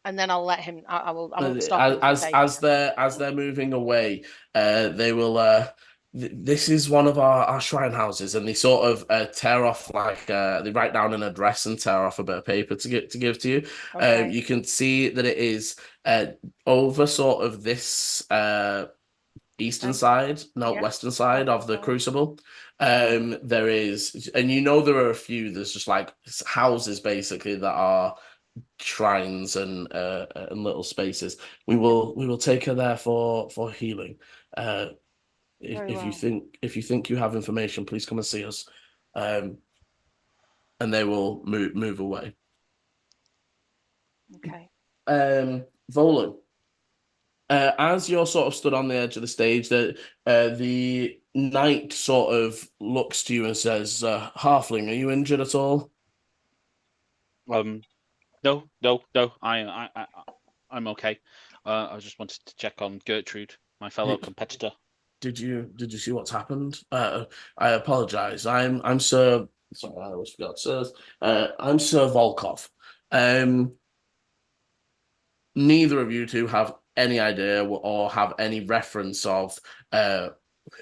And then I'll let him. I won't stop him. As they're moving away, they will. This is one of our shrine houses, and they sort of tear off they write down an address and tear off a bit of paper to give to you. Okay. You can see that it is over sort of this eastern side, western side of the crucible. There is, and there are a few. There's just like houses basically that are shrines and little spaces. We will take her there for healing. If you think you have information, please come and see us. And they will move away. Okay. Volu, as you're sort of stood on the edge of the stage, the knight sort of looks to you and says, "Halfling, are you injured at all?" No. I'm okay. I just wanted to check on Gertrude, my fellow competitor. Did you see what's happened? I apologize. I'm Sir. Sorry, I always forgot. Sir, I'm Sir Volkov. Neither of you two have any idea or have any reference of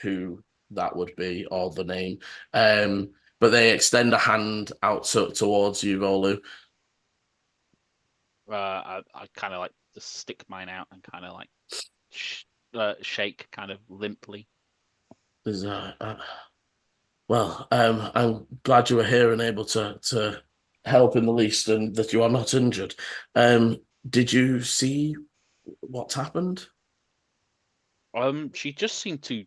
who that would be or the name. But they extend a hand out towards you, Volu. I kind of like to stick mine out and kind of like shake kind of limply. Well, I'm glad you were here and able to help in the least, and that you are not injured. Did you see what's happened? She just seemed to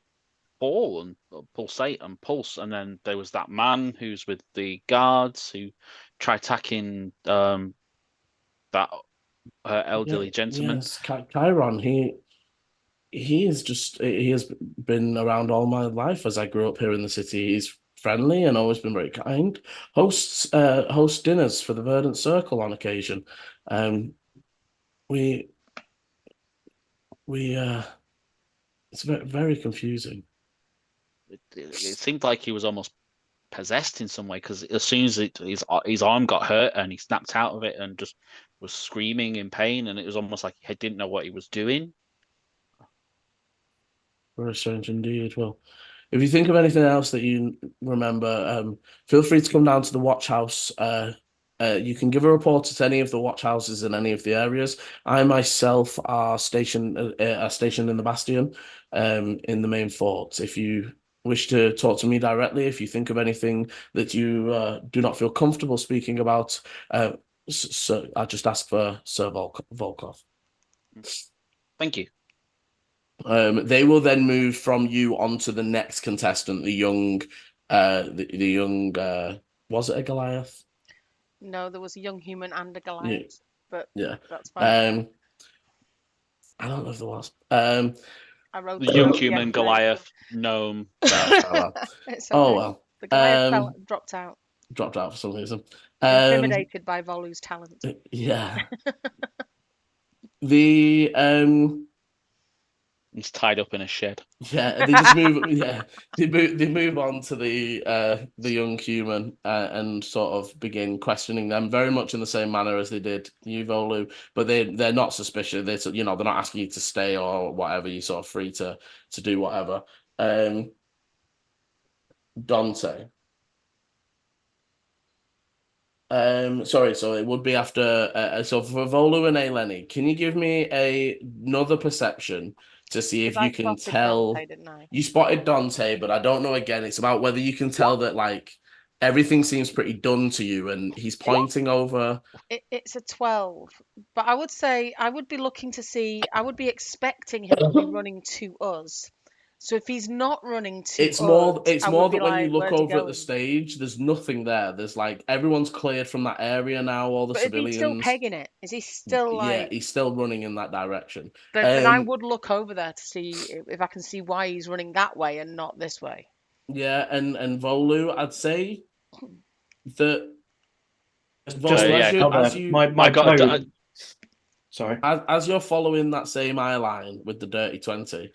fall and pulsate and pulse, and then there was that man who's with the guards who tried attacking that elderly gentleman. Yes, Chiron. He has been around all my life as I grew up here in the city. He's friendly and always been very kind. Hosts dinners for the Verdant Circle on occasion. We it's very, very confusing. It seemed like he was almost possessed in some way, because as soon as his arm got hurt and he snapped out of it and just was screaming in pain, and it was almost like he didn't know what he was doing. Very strange indeed. Well, if you think of anything else that you remember, feel free to come down to the watch house You can give a report at any of the watch houses in any of the areas. I myself are stationed in the bastion, in the main fort. If you wish to talk to me directly, if you think of anything that you do not feel comfortable speaking about, so I just ask for Sir Volkov. Thank you. They will then move from you onto the next contestant, the young, was it a Goliath? No, there was a young human and a Yeah, Goliath, but yeah. that's fine. I don't know if there was. I wrote The a young note human, yesterday. Goliath, gnome. Oh well. It's Oh okay. well. The Goliath dropped out, Dropped out for some reason. intimidated by Volu's talent. Yeah. The He's tied up in a shed. Yeah, they just move. Yeah, they move on to the young human and sort of begin questioning them very much in the same manner as they did you, Volu. But they're not suspicious. They're they're not asking you to stay or whatever. You're sort of free to do whatever. Dante. Sorry, so it would be after. So for Volu and Eleni, can you give me another perception to see if Because I you can spotted tell? Dante, didn't I? You spotted Dante, but I don't know. Again, it's about whether you can tell that like everything seems pretty done to you, and he's pointing over. It's a 12, but I would say I would be looking to see, I would be expecting him to be running to us. So if he's not running to us, It's I would more be that when you like, look where's he over at the going? stage, there's nothing there. There's like everyone's cleared from that area now. All the But is he still civilians. pegging it? Is he still Yeah, like? he's still running in that direction. Then I would look over there to see if I can see why he's running that way and not this way. Yeah, and Volu, I'd say that Just Volu, yeah, as you I got. bow. Sorry. as you're following that same eye line with the dirty 20,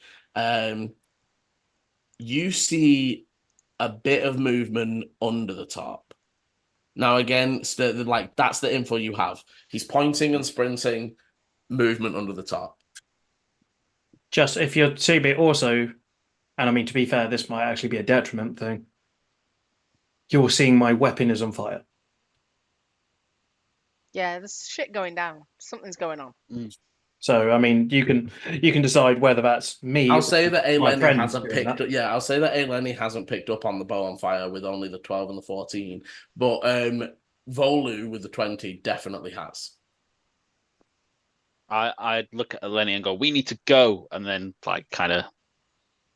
you see a bit of movement under the top. Now, again, like that's the info you have. He's pointing and sprinting, movement under the top. Just if you're seeing it also, and I mean to be fair, this might actually be a detriment thing. You're seeing my weapon is on fire. Yeah, there's shit going down. Something's going on. So I mean, you can decide whether that's me. I'll say that my Eleni friends hasn't doing picked that. up. Yeah, I'll say that Eleni hasn't picked up on the bow on fire with only the 12 and the 14. But Volu with the 20 definitely has. I'd look at Eleni and go, "We need to go," and then like kind of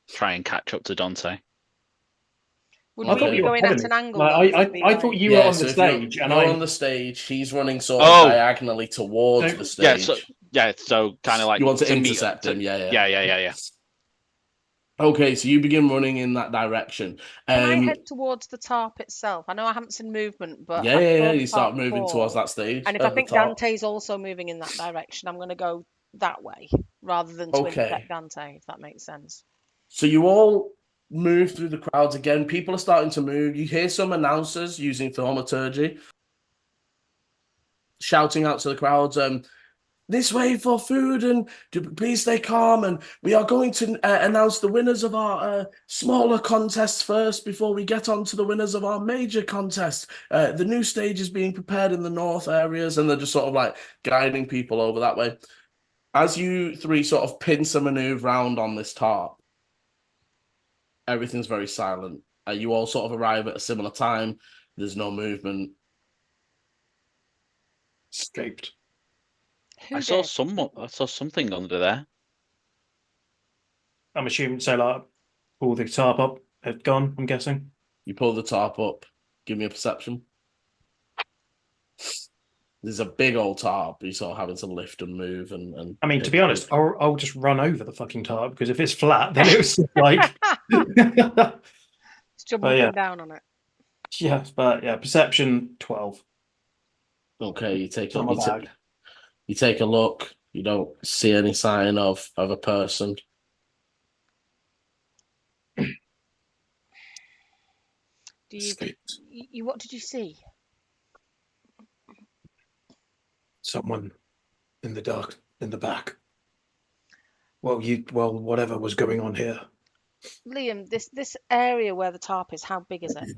try and catch up to Dante. Would I we thought be you were going ahead at of an me. angle though? Like, Would it be I like... thought you were on the so if stage, and you're on the stage, he's running sort of Oh! diagonally towards the stage. So kind of like You want to meet intercept him, yeah. Yeah. Okay, so you begin running in that direction. Can I head towards the tarp itself? I know I haven't seen movement, but I Yeah. saw the You start tarp moving towards fall. that stage And if I at the think top. Dante's also moving in that direction, I'm going to go that way rather than to Okay. intercept Dante, if that makes sense. So you all move through the crowds again. People are starting to move. You hear some announcers using thaumaturgy shouting out to the crowds, this way for food, and please stay calm. And we are going to announce the winners of our smaller contests first before we get on to the winners of our major contest. The new stage is being prepared in the north areas, and they're just sort of like guiding people over that way. As you three sort of pincer maneuver round on this tarp, everything's very silent. You all sort of arrive at a similar time. There's no movement. escaped. Who I saw did? something under there. I'm assuming so. Like, all the tarp up had gone. I'm guessing. You pull the tarp up. Give me a perception. There's a big old tarp. You're sort of having to lift and move and I mean, to be honest, I'll just run over the fucking tarp because if it's flat, then it was like. Still But yeah. down on it. Yes, but yeah, perception 12. Okay, you take It's not my bag. you take a look. You don't see any sign of a person. Do you what did you see? Someone in the dark in the back. Well, whatever was going on here. Liam, this area where the tarp is, how big is it?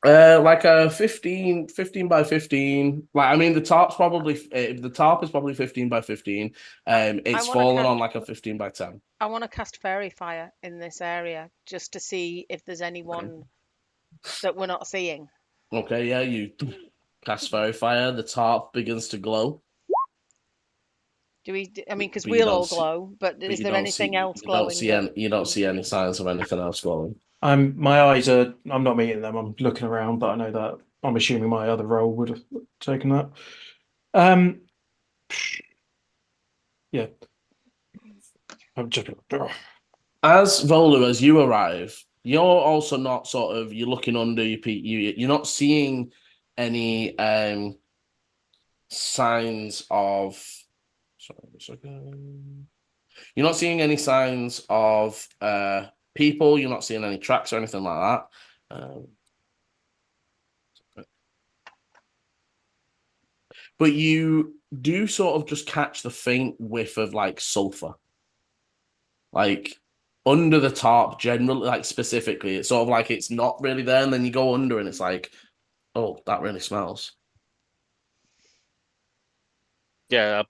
Like a 15 by 15. Like, I mean, the tarp is probably 15 by 15. It's wanna fallen cast- on like a 15 by 10. I want to cast fairy fire in this area just to see if there's anyone that we're not seeing. Okay, yeah, you cast fairy fire. The tarp begins to glow. Do we? I mean, because But you we'll don't all see- glow, but But is there anything else you don't glowing? see any you don't see any signs of anything else glowing. I'm not meeting them. I'm looking around, but I know that I'm assuming my other role would have taken that. Yeah. I'm just As Volu, as you arrive, you're also not you're looking under you're not seeing any signs of sorry, a second. You're not seeing any signs of people, you're not seeing any tracks or anything like that. But you do sort of just catch the faint whiff of like sulfur. Like under the tarp, generally, like specifically, it's sort of like it's not really there, and then you go under and it's like, oh, that really smells. Yeah,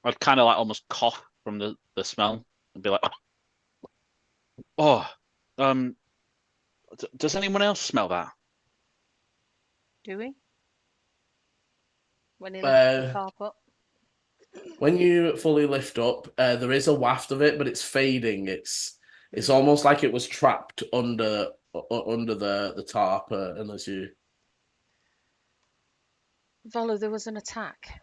I'd kind of like almost cough from the smell and be like, oh, does anyone else smell that? Do we? When he lifts the Uh, tarp up. when you fully lift up, there is a waft of it, but it's fading. It's almost like it was trapped under the tarp, unless you. Volu, there was an attack.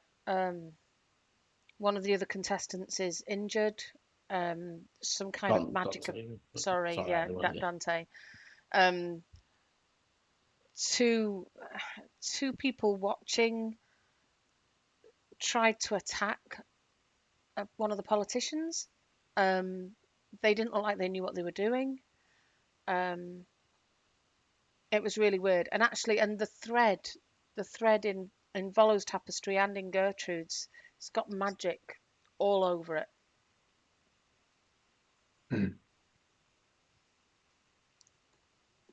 One of the other contestants is injured. Some kind of magic. Sorry, yeah, Dante. Two people watching tried to attack one of the politicians. They didn't look like they knew what they were doing. It was really weird. And actually, and the thread in Volu's tapestry and in Gertrude's, it's got magic all over it.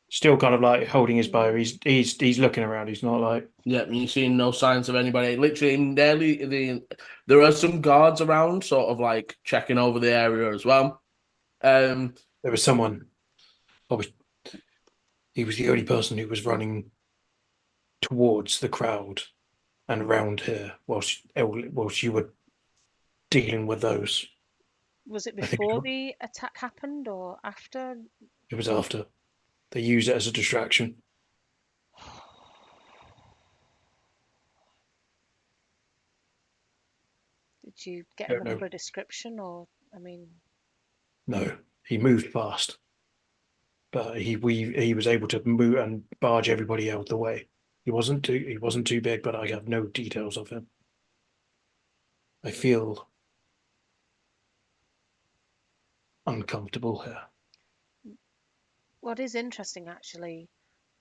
still kind of like holding his bow. He's looking around. He's not like. Yeah, you're seeing no signs of anybody. Literally, there are some guards around, sort of like checking over the area as well. There was someone. He was the only person who was running towards the crowd and around here whilst you were dealing with those. Was it before the attack happened or after? It was after. They used it as a distraction. Did you get a proper description, or I mean? No, he moved fast, but he was able to move and barge everybody out of the way. He wasn't too big, but I have no details of him. I feel uncomfortable here. What is interesting, actually,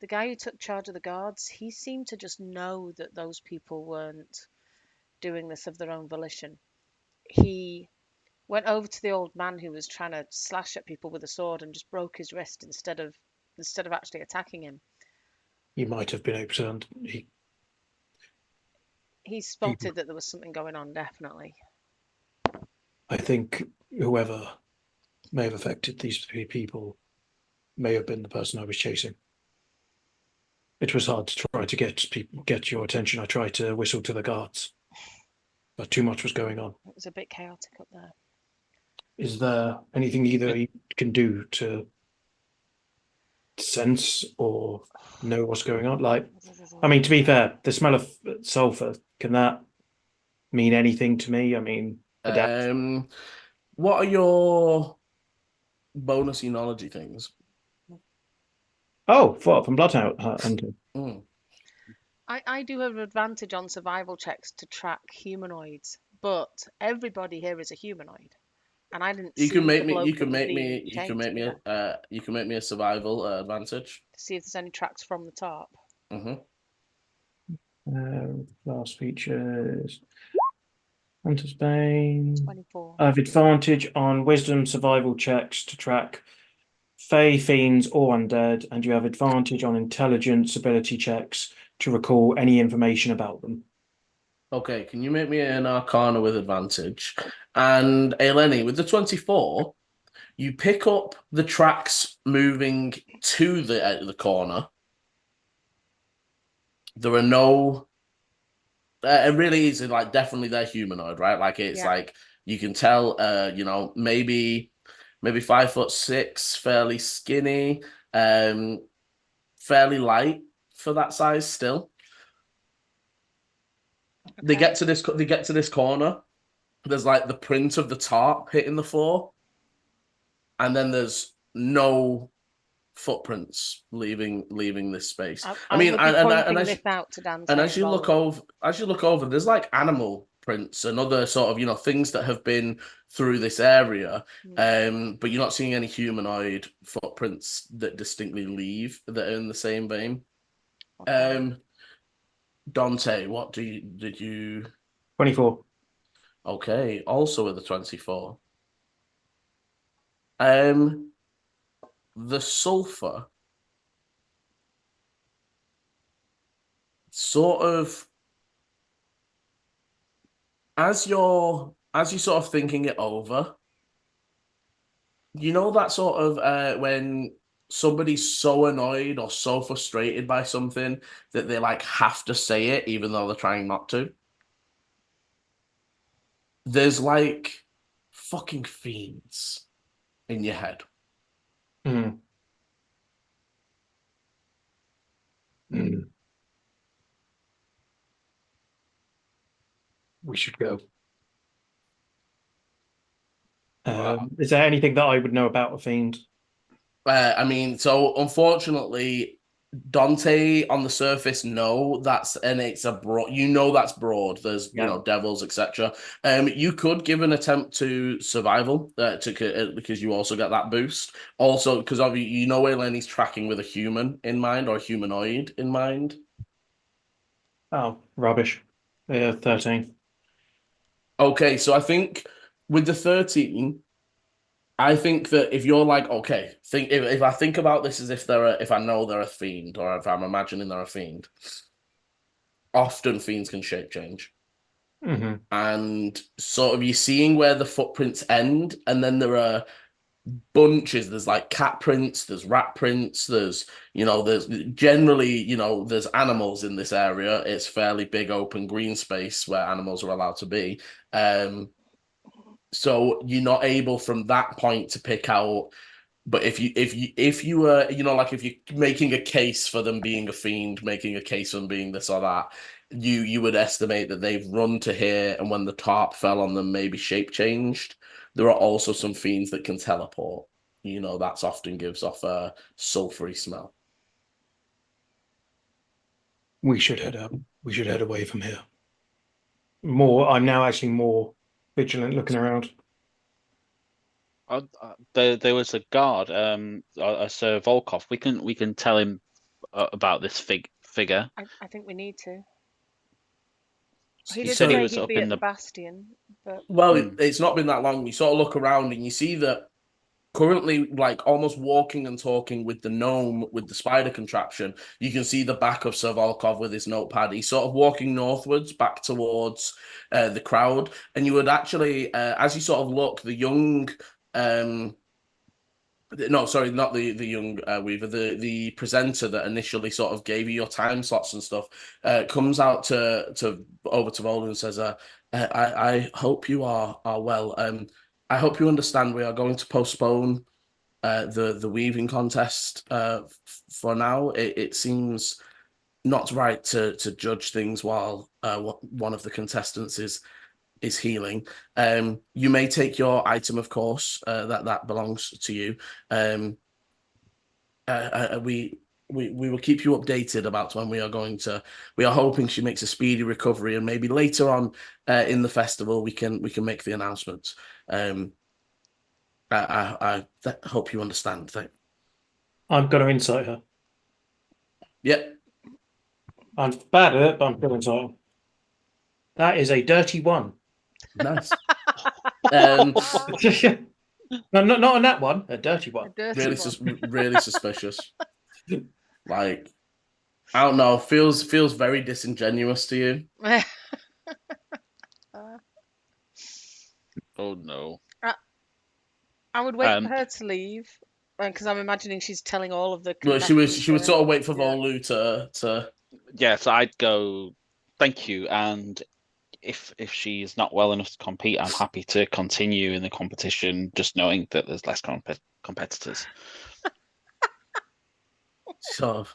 the guy who took charge of the guards, he seemed to just know that those people weren't doing this of their own volition. He went over to the old man who was trying to slash at people with a sword and just broke his wrist instead of actually attacking him. He might have been able to. He spotted that there was something going on, definitely. I think whoever may have affected these three people may have been the person I was chasing. It was hard to try to get your attention. I tried to whistle to the guards, but too much was going on. It was a bit chaotic up there. Is there anything either you can do to sense or know what's going on? Like, I mean, to be fair, the smell of sulfur, can that mean anything to me? I mean, what are your bonusy knowledge things? Oh, from Bloodhound. I do have an advantage on survival checks to track humanoids, but everybody here is a humanoid, and I didn't. You can make me a survival advantage to see if there's any tracks from the top. Last features. Hunter's Bane. 24. I have advantage on wisdom survival checks to track Fey, fiends, or undead, and you have advantage on intelligence ability checks to recall any information about them. Okay, can you make me an Arcana with advantage? And Eleni, with the 24, you pick up the tracks moving to the corner. There are no. It really is like definitely they're humanoid, right? Like it's like you can tell. Maybe 5'6", fairly skinny, fairly light for that size still. Okay. They get to this corner. There's like the print of the tarp hitting the floor, and then there's no footprints leaving this space. I mean, would be pointing this out to Dante. and as you look over, there's like animal prints and other sort of things that have been through this area, but you're not seeing any humanoid footprints that distinctly leave that are in the same vein. Okay. Dante, what did you? 24. Okay, also with the 24. The sulfur sort of as you're sort of thinking it over, that sort of when somebody's so annoyed or so frustrated by something that they like have to say it even though they're trying not to. There's like fucking fiends in your head. Mm. We should go. Is there anything that I would know about a fiend? I mean, so unfortunately, Dante on the surface, no, it's a broad. That's broad. There's devils, etc. You could give an attempt to survival because you also get that boost. Also, because Eleni's tracking with a human in mind or a humanoid in mind. Oh, rubbish. 13. Okay, so I think with the 13. I think that if you're like, okay, if I think about this as if I know they're a fiend or if I'm imagining they're a fiend, often fiends can shape change. Mm-hmm. And sort of you're seeing where the footprints end, and then there are bunches. There's like cat prints, there's rat prints, there's generally, there's animals in this area. It's fairly big open green space where animals are allowed to be. So you're not able from that point to pick out. But if you were, like if you're making a case for them being a fiend, making a case for them being this or that, you would estimate that they've run to here, and when the tarp fell on them, maybe shape changed. There are also some fiends that can teleport. That's often gives off a sulfury smell. We should head up. We should head away from here. I'm now actually more vigilant looking around. There was a guard, Sir Volkov. We can tell him about this figure. I think we need to. He He did said say he was he'd up be in at the. the Bastion, but Well, it's not been that long. You sort of look around and you see that currently, like almost walking and talking with the gnome with the spider contraption, you can see the back of Sir Volkov with his notepad. He's sort of walking northwards back towards the crowd, and you would actually, as you sort of look, the young. No, sorry, not the young Weaver. The presenter that initially sort of gave you your time slots and stuff comes out to over to Volu and says, "I hope you are well. I hope you understand we are going to postpone the weaving contest for now. It seems not right to judge things while one of the contestants is healing. You may take your item, of course, that belongs to you. We will keep you updated about when we are going to. We are hoping she makes a speedy recovery, and maybe later on in the festival we can make the announcements. I hope you understand. I'm going to insight her. Yep. I'm bad at it, but I'm going to insight her. That is a dirty 1. Nice. No, not on that one. A dirty A one. dirty Really, one. really suspicious. Like, I don't know. Feels very disingenuous to you. Oh no. I would wait for Um, her to leave because I'm imagining she's telling all of the Well, contestants. she would sort of wait for Yeah. Volu to. yeah, so I'd go, thank you, and if she's not well enough to compete, I'm happy to continue in the competition, just knowing that there's less competitors. Sort of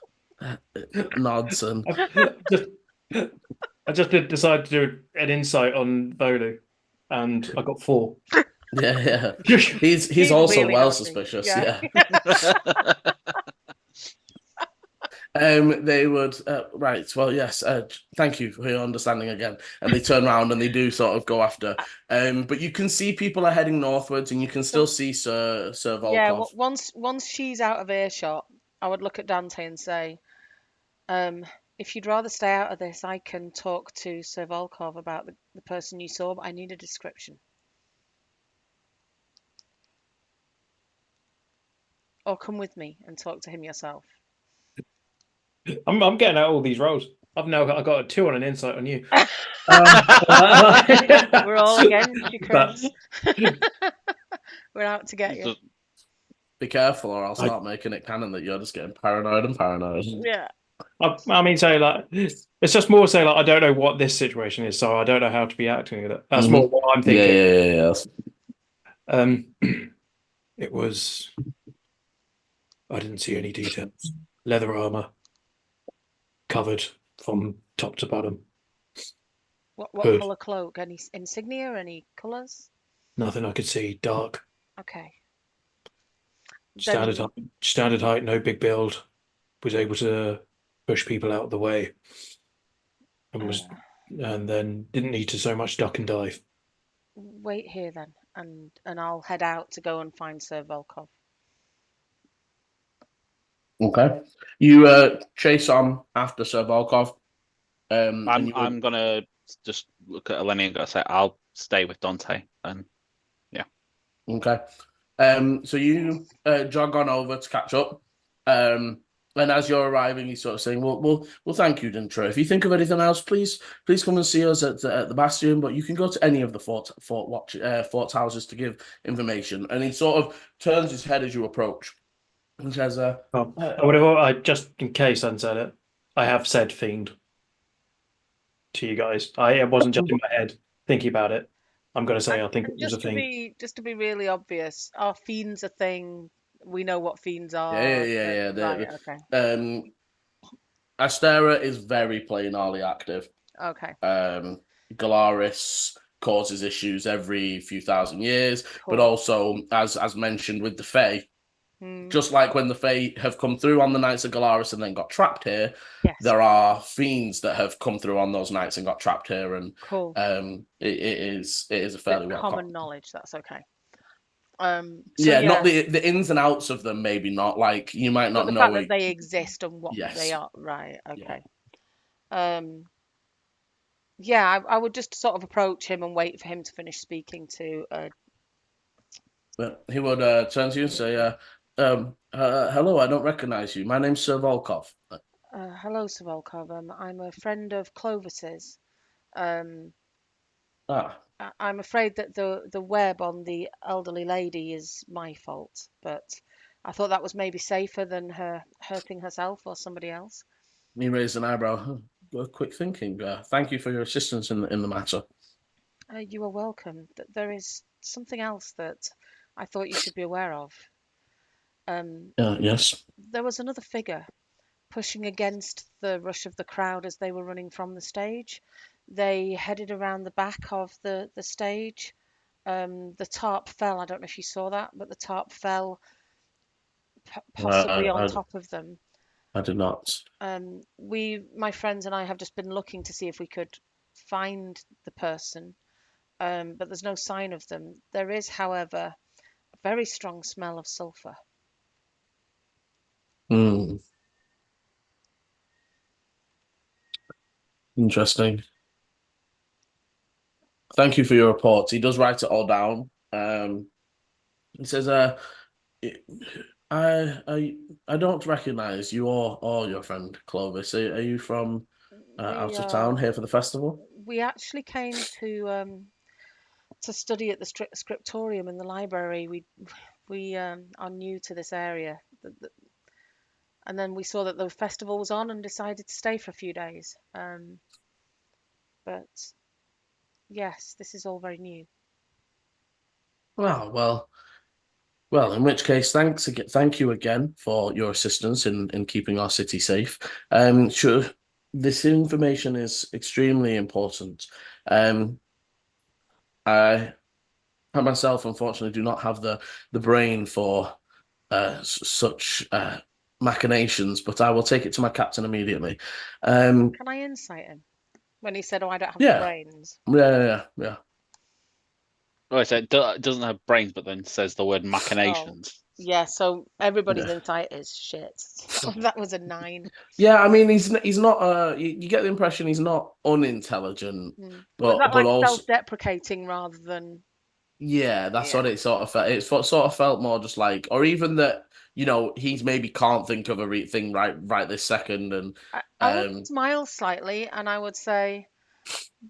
nods and just, I just did decide to do an insight on Volu, and I got 4. yeah. He's He's also really well happy. suspicious. Yeah. Yeah. They would right. Well, yes. Thank you for your understanding again. And they turn around and they do sort of go after. But you can see people are heading northwards, and you can still see Sir Yeah. Volkov. Once she's out of earshot, I would look at Dante and say, if you'd rather stay out of this, I can talk to Sir Volkov about the person you saw, but I need a description. Or come with me and talk to him yourself. I'm getting out all these rolls. I got a 2 on an insight on you. We're all against you, Chris. We're out to get you. Be careful, or I'll start making it canon that you're just getting paranoid and paranoid. Yeah. I mean, say like it's just more say like I don't know what this situation is, so I don't know how to be acting with it. That's more what I'm thinking. Yeah. It was. I didn't see any details. Leather armor, covered from top to bottom. What Hood. colour cloak? Any insignia? Any colours? Nothing I could see. Dark. Okay. Standard height, no big build. Was able to push people out of the way, and then didn't need to so much duck and dive. Wait here then, and I'll head out to go and find Sir Volkov. Okay. You chase on after Sir Volkov. I'm gonna just look at Eleni and go say I'll stay with Dante, and yeah. Okay. So you jog on over to catch up. And as you're arriving, he's sort of saying, "Well, thank you, Dintro. If you think of anything else, please come and see us at the Bastion. But you can go to any of the fort houses to give information." And he sort of turns his head as you approach and says, I just in case I said it, I have said fiend to you guys. It wasn't just in my head thinking about it. I'm going to say I think it was a thing. Just to be really obvious, are fiends a thing? We know what fiends are. Yeah. Right. Okay. Astera is very plainly active. Okay. Galaris causes issues every few thousand years, Cool. but also, as mentioned with the Fae, Hmm. just like when the Fae have come through on the Knights of Galaris and then got trapped here, Yes. there are fiends that have come through on those Knights and got trapped here, and Cool. it is a fairly well common knowledge. That's okay. Not the ins and outs of them, maybe not. Like you might not but the know fact that they exist and what they are. Right. Okay. Yeah. I would just sort of approach him and wait for him to finish speaking to. But he would turn to you and say, "Hello, I don't recognize you. My name's Sir Volkov." Hello, Sir Volkov. I'm a friend of Clovis's. I'm afraid that the web on the elderly lady is my fault, but I thought that was maybe safer than her hurting herself or somebody else. He raised an eyebrow. Quick thinking. Thank you for your assistance in the matter. You are welcome. There is something else that I thought you should be aware of. Yes. There was another figure pushing against the rush of the crowd as they were running from the stage. They headed around the back of the stage. The tarp fell. I don't know if you saw that, but the tarp fell possibly on top of them. I did not. My friends and I have just been looking to see if we could find the person, but there's no sign of them. There is, however, a very strong smell of sulfur. Interesting. Thank you for your report. He does write it all down. He says, I don't recognize you or your friend Clovis. Are you from We out of town here for the festival? we actually came to study at the scriptorium in the library. We are new to this area, and then we saw that the festival was on and decided to stay for a few days. But yes, this is all very new. Oh, well, in which case, thank you again for your assistance in keeping our city safe. Sure, this information is extremely important. Um, I myself, unfortunately, do not have the brain for such machinations, but I will take it to my captain immediately. Can I insight him when he said, "Oh, I don't have the Yeah, brains"? yeah. Oh, so it doesn't have brains, but then says the word Oh, machinations. yeah. So everybody's Yeah. insight is shit. So that was a 9. Yeah, I mean, he's not. You get the impression he's not unintelligent, Was that but like also, self-deprecating rather than? yeah, that's what Yeah. it sort of felt. Sort of felt more just like, or even that, he's maybe can't think of a thing right this second, and I would um, smile slightly and I would say,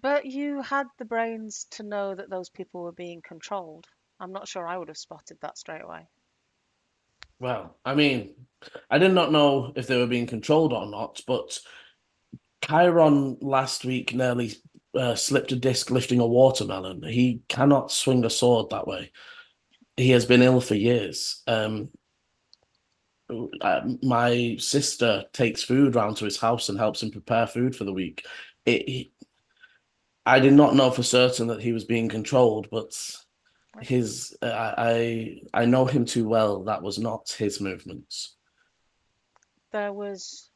but you had the brains to know that those people were being controlled. I'm not sure I would have spotted that straight away. well, I mean, I did not know if they were being controlled or not, but Chiron last week nearly slipped a disc lifting a watermelon. He cannot swing a sword that way. He has been ill for years. My sister takes food round to his house and helps him prepare food for the week. I did not know for certain that he was being controlled, but I know him too well. That was not his movements. There was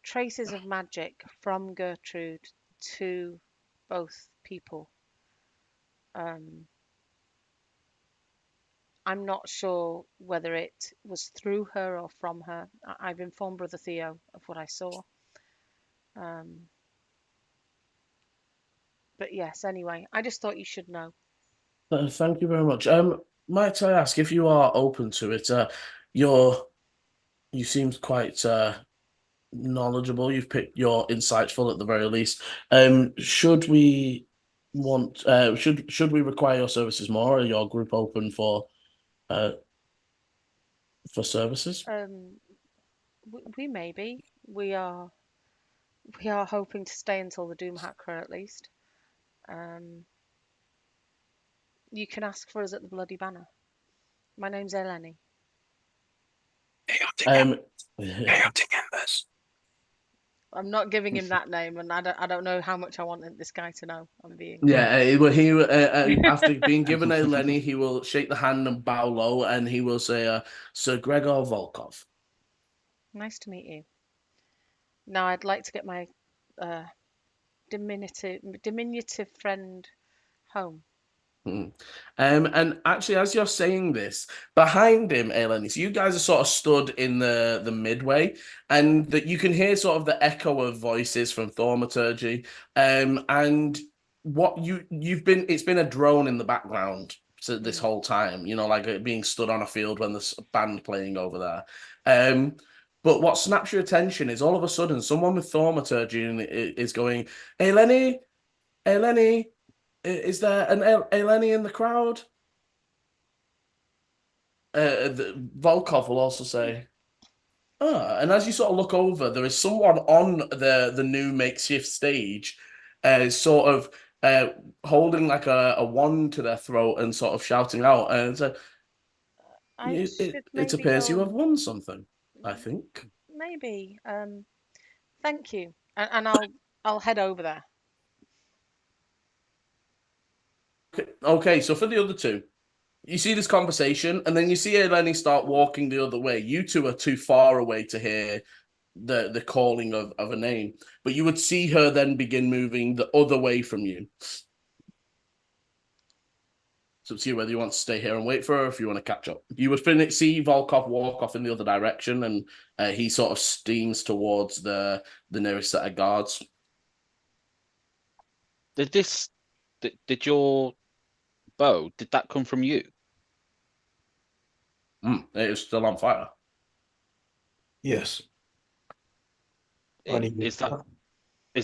traces of magic from Gertrude to both people. Um, I'm not sure whether it was through her or from her. I've informed Brother Theo of what I saw. Um, but yes, anyway, I just thought you should know. Thank you very much. Might I ask if you are open to it? You're you seemed quite knowledgeable. You've picked your insightful at the very least. Should we should we require your services more? Are your group open uh for services? Um, we may be. We are hoping to stay until the Doomhakré at least. Um, you can ask for us at the Bloody Banner. My name's Eleni. Um, Chaotic embers. I'm not giving him that name, and I don't know how much I want this guy to know. I'm being. yeah, after being given a Lenny, he will shake the hand and bow low, and he will say, "Sir Gregor Volkov." Nice to meet you. Now I'd like to get my uh, diminutive friend home. Hmm. And actually, as you're saying this, behind him, Eleni, so you guys are sort of stood in the midway, and that you can hear sort of the echo of voices from thaumaturgy. And what it's been a drone in the background so this Mm. whole time, like it being stood on a field when there's a band playing over there. But what snaps your attention is all of a sudden someone with thaumaturgy is going, Eleni, Eleni. Is there an Eleni in the crowd? Volkov will also say, and as you sort of look over, there is someone on the new makeshift stage, sort of holding like a wand to their throat and sort of shouting out. And so I it should maybe appears you go. have won something, I think. Maybe. Thank you, and I'll head over there. Okay, so for the other two, you see this conversation, and then you see Eleni start walking the other way. You two are too far away to hear the calling of a name, but you would see her then begin moving the other way from you. So it's you whether you want to stay here and wait for her, or if you want to catch up. You would see Volkov walk off in the other direction, and he sort of steams towards the nearest set of guards. Did your bow? Did that come from you? It is still on fire. Yes. I need Is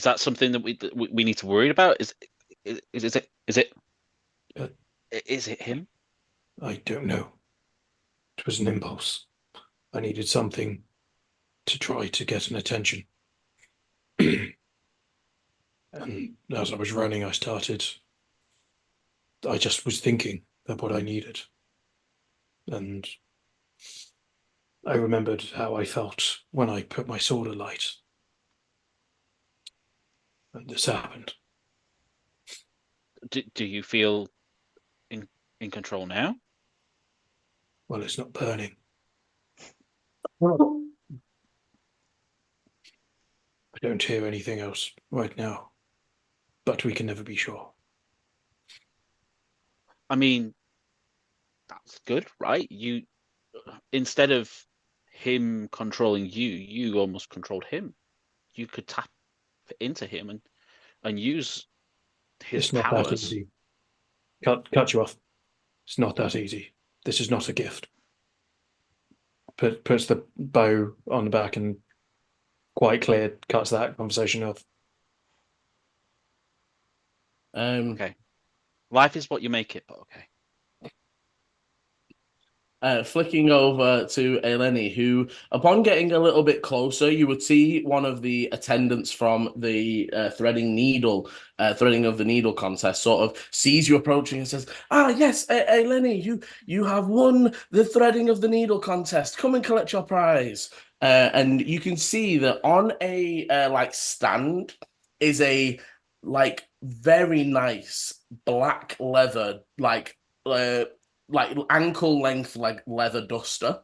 that something that we need to worry about? Is it Uh, is it him? I don't know. It was an impulse. I needed something to try to get an attention. And as I was running, I just was thinking of what I needed. And I remembered how I felt when I put my sword alight. And this happened. Do you feel in control now? Well, it's not burning. I don't hear anything else right now, but we can never be sure. I mean, that's good, right? You, instead of him controlling you, you almost controlled him. You could tap into him and use his It's not that powers. easy. Cut you off. It's not that easy. This is not a gift. Puts the bow on the back and quite clear cuts that conversation off. Okay. Life is what you make it, but okay. Flicking over to Eleni, who, upon getting a little bit closer, you would see one of the attendants from the threading of the needle contest, sort of sees you approaching and says, "Ah, yes, Eleni, you have won the threading of the needle contest. Come and collect your prize." And you can see that on a like stand is a like very nice black leather like ankle length like leather duster.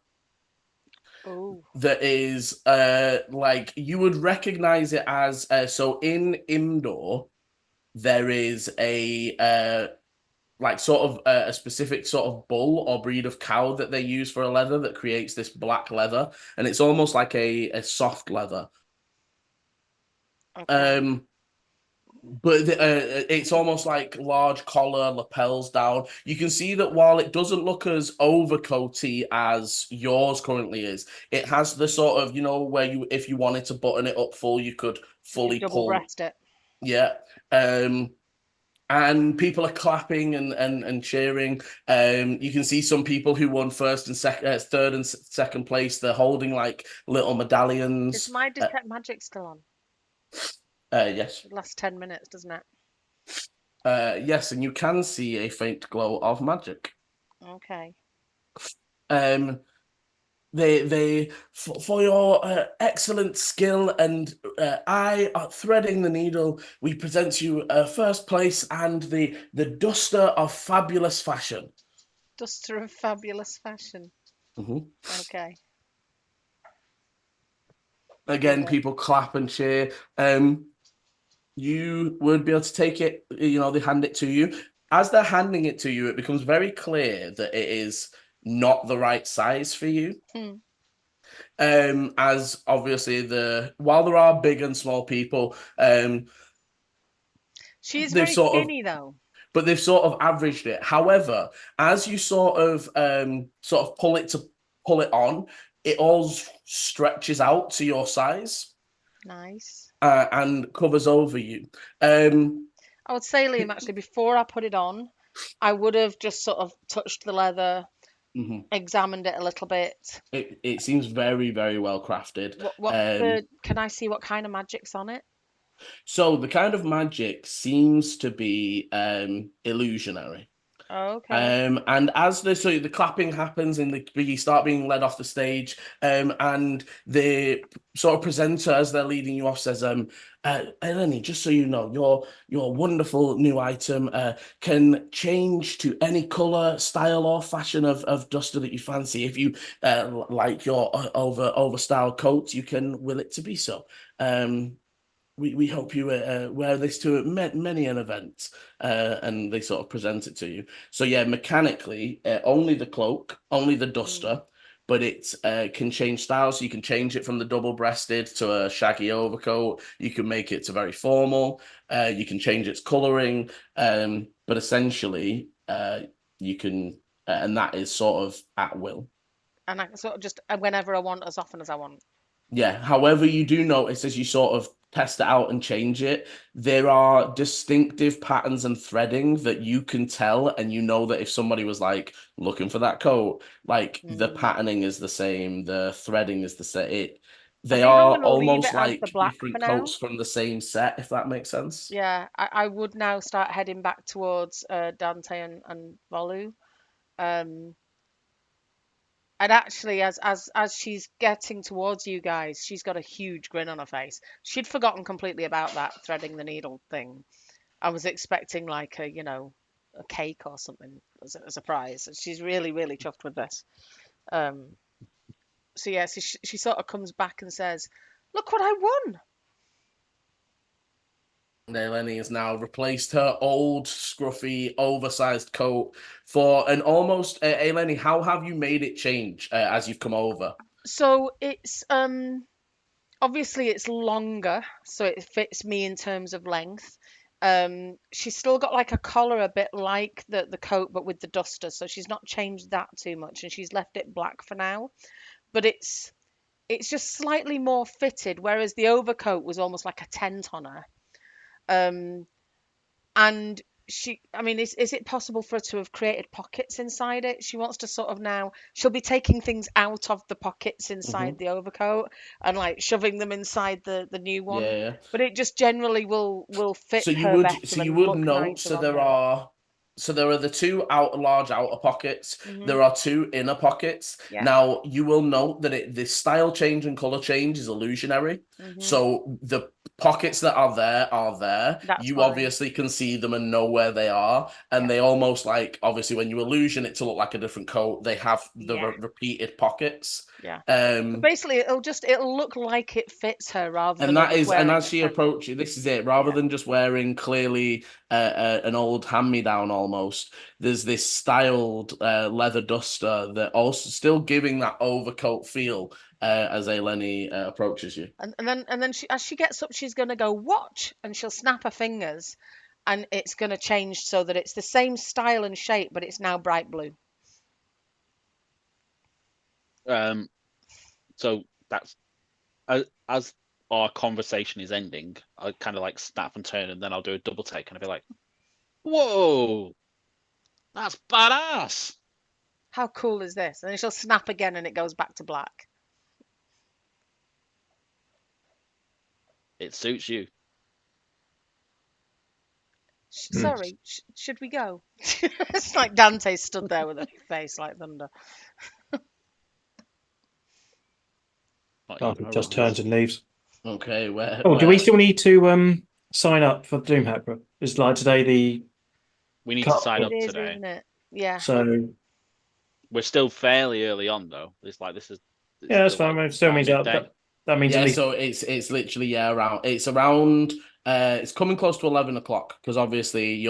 Oh. That is like you would recognize it as so in indoor there is a like sort of a specific sort of bull or breed of cow that they use for a leather that creates this black leather, and it's almost like a soft leather. Okay. But it's almost like large collar, lapels down. You can see that while it doesn't look as overcoaty as yours currently is, it has the sort of, where you, if you wanted to button it up full, you could fully Double pull. breast it. Yeah. And people are clapping and cheering. You can see some people who won third and second place. They're holding like little medallions. Is my detect magic still on? Yes. It lasts 10 minutes, doesn't it? Yes, and you can see a faint glow of magic. Okay. For your excellent skill and eye at threading the needle, we present you first place and the duster of fabulous fashion. Duster of fabulous fashion. Okay. Again, people clap and cheer. You would be able to take it, they hand it to you. As they're handing it to you, it becomes very clear that it is not the right size for you. As obviously while there are big and small people, she's very skinny though. But they've sort of averaged it. However, as you sort of pull it on, it all stretches out to your size. Nice. And covers over you. I would say, Liam, actually, before I put it on, I would have just sort of touched the leather, examined it a little bit. It seems very, very well crafted. Can I see what kind of magic's on it? So the kind of magic seems to be illusionary. Okay. And as the clapping happens and you start being led off the stage, and the sort of presenter, as they're leading you off, says, Eleni, just so you know, your wonderful new item can change to any color, style, or fashion of duster that you fancy. If you like your over-styled coat, you can will it to be so. We hope you wear this to many an event, and they sort of present it to you. So yeah, mechanically, only the cloak, only the duster, but it can change styles. So you can change it from the double-breasted to a shaggy overcoat. You can make it to very formal. You can change its coloring, but essentially, you can, and that is sort of at will. and I can sort of just whenever I want, as often as I want. Yeah. However, you do notice as you sort of test it out and change it, there are distinctive patterns and threading that you can tell, and you know that if somebody was like looking for that coat, like the patterning is the same, the threading is the same. They think I'm are gonna leave it almost as the like black for different now. coats from the same set, if that makes sense. Yeah, I would now start heading back towards Dante and Volu. Um, and actually, as she's getting towards you guys, she's got a huge grin on her face. She'd forgotten completely about that threading the needle thing. I was expecting like a, a cake or something as a surprise. She's really, really chuffed with this. Um, so yeah, so she sort of comes back and says, "Look what I won!" Eleni has now replaced her old, scruffy, oversized coat for an almost. Eleni, how have you made it change as you've come over? So it's obviously it's longer, so it fits me in terms of length. She's still got like a collar a bit like the coat, but with the duster, so she's not changed that too much, and she's left it black for now. But it's just slightly more fitted, whereas the overcoat was almost like a tent on her. Um, and I mean, is it possible for her to have created pockets inside it? She wants to sort of now, she'll be taking things out of the pockets inside the overcoat and like shoving them inside the new one. Yeah. But it just generally will fit So you her would, so better you and would look note. nicer on her. So there are the two large outer pockets. Hmm. There are two inner pockets. Yeah. Now you will note that this style change and color change is illusionary. Hmm. So the pockets that are there are there. That's You fine. obviously can see them and know where they are, and Yeah. they almost like obviously when you illusion it to look like a different coat, they have the Yeah. repeated pockets. Yeah. So basically, it'll look like it fits her rather than And her that just is, and wearing as a she tent. approaches, this is it. Rather Yeah. than just wearing clearly an old hand-me-down, almost there's this styled leather duster that also still giving that overcoat feel as Eleni approaches you. And then as she gets up, she's gonna go watch, and she'll snap her fingers, and it's gonna change so that it's the same style and shape, but it's now bright blue. So that's as our conversation is ending, I kind of like snap and turn, and then I'll do a double take, and I'll be like, "Whoa, that's badass!" How cool is this? And then she'll snap again, and it goes back to black. It suits you. Sorry, should we go? It's like Dante stood there with a face like thunder. Not Oh, even a just rose. turns and leaves. Okay, where? Oh, do we still need to sign up for Doomhakré? Is like today the We need to cut? sign up It is, today. isn't it? Yeah. So We're still fairly early on though. It's yeah, that's still, fine. like, It still around means midday. that means at Yeah, least so it's literally around it's coming close to 11 o'clock because obviously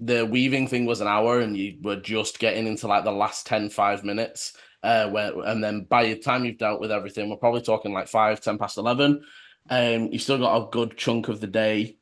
the weaving thing was an hour and you were just getting into like the last 5 minutes and then by the time you've dealt with everything we're probably talking like 5-10 past 11. You still got a good chunk of the day,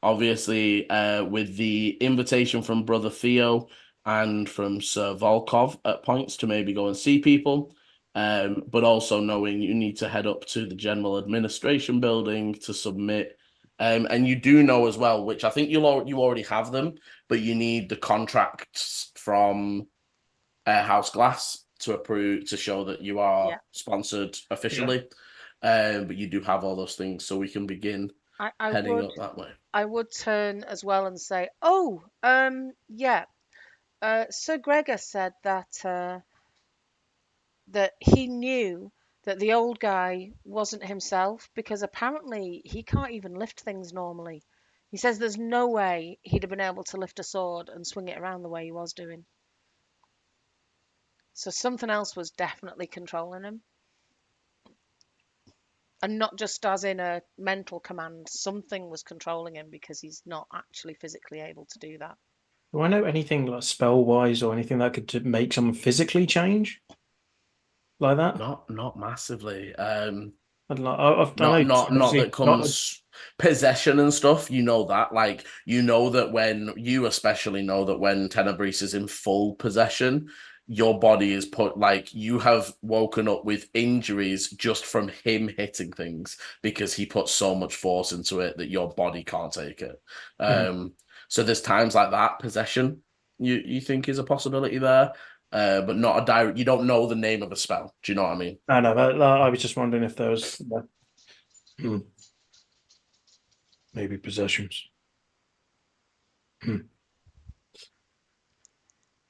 obviously with the invitation from brother Theo and from Sir Volkov at points to maybe go and see people. But also knowing you need to head up to the general administration building to submit. And you do know as well, which I think you already have them, but you need the contracts from House Glass to approve to show that you are Yeah. sponsored officially. But you do have all those things, so we can begin I heading would up that way. I would turn as well and say, oh, yeah. Sir Gregor said that he knew that the old guy wasn't himself because apparently he can't even lift things normally. He says there's no way he'd have been able to lift a sword and swing it around the way he was doing. So something else was definitely controlling him. And not just as in a mental command, something was controlling him because he's not actually physically able to do that. do I know anything like spell wise or anything that could make someone physically change like that? Not massively. I'd like, I know Not obviously that comes possession and stuff. You know that, that when you especially know that when Tenebris is in full possession, your body is put, like, you have woken up with injuries just from him hitting things because he put so much force into it that your body can't take it. So there's times like that, possession, you think is a possibility there, but not a direct. You don't know the name of a spell. Do you know what I mean? I know, but I was just wondering if there was maybe possessions.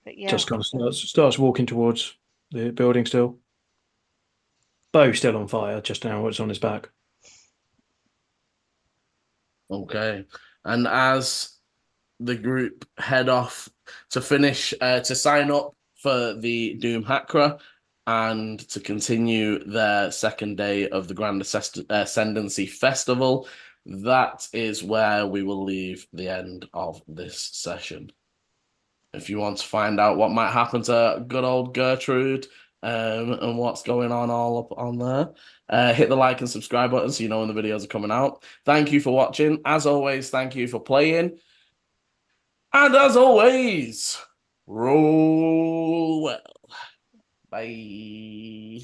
But yeah, Just kind of starts walking towards the building still. Bow still on fire, just now it's on his back. Okay. And as the group head off to finish, to sign up for the Doomhakré and to continue their second day of the Grand Ascendancy Festival, that is where we will leave the end of this session. If you want to find out what might happen to good old Gertrude and what's going on all up on there, hit the like and subscribe button so you know when the videos are coming out. Thank you for watching. As always, thank you for playing. And as always, roll well. Bye.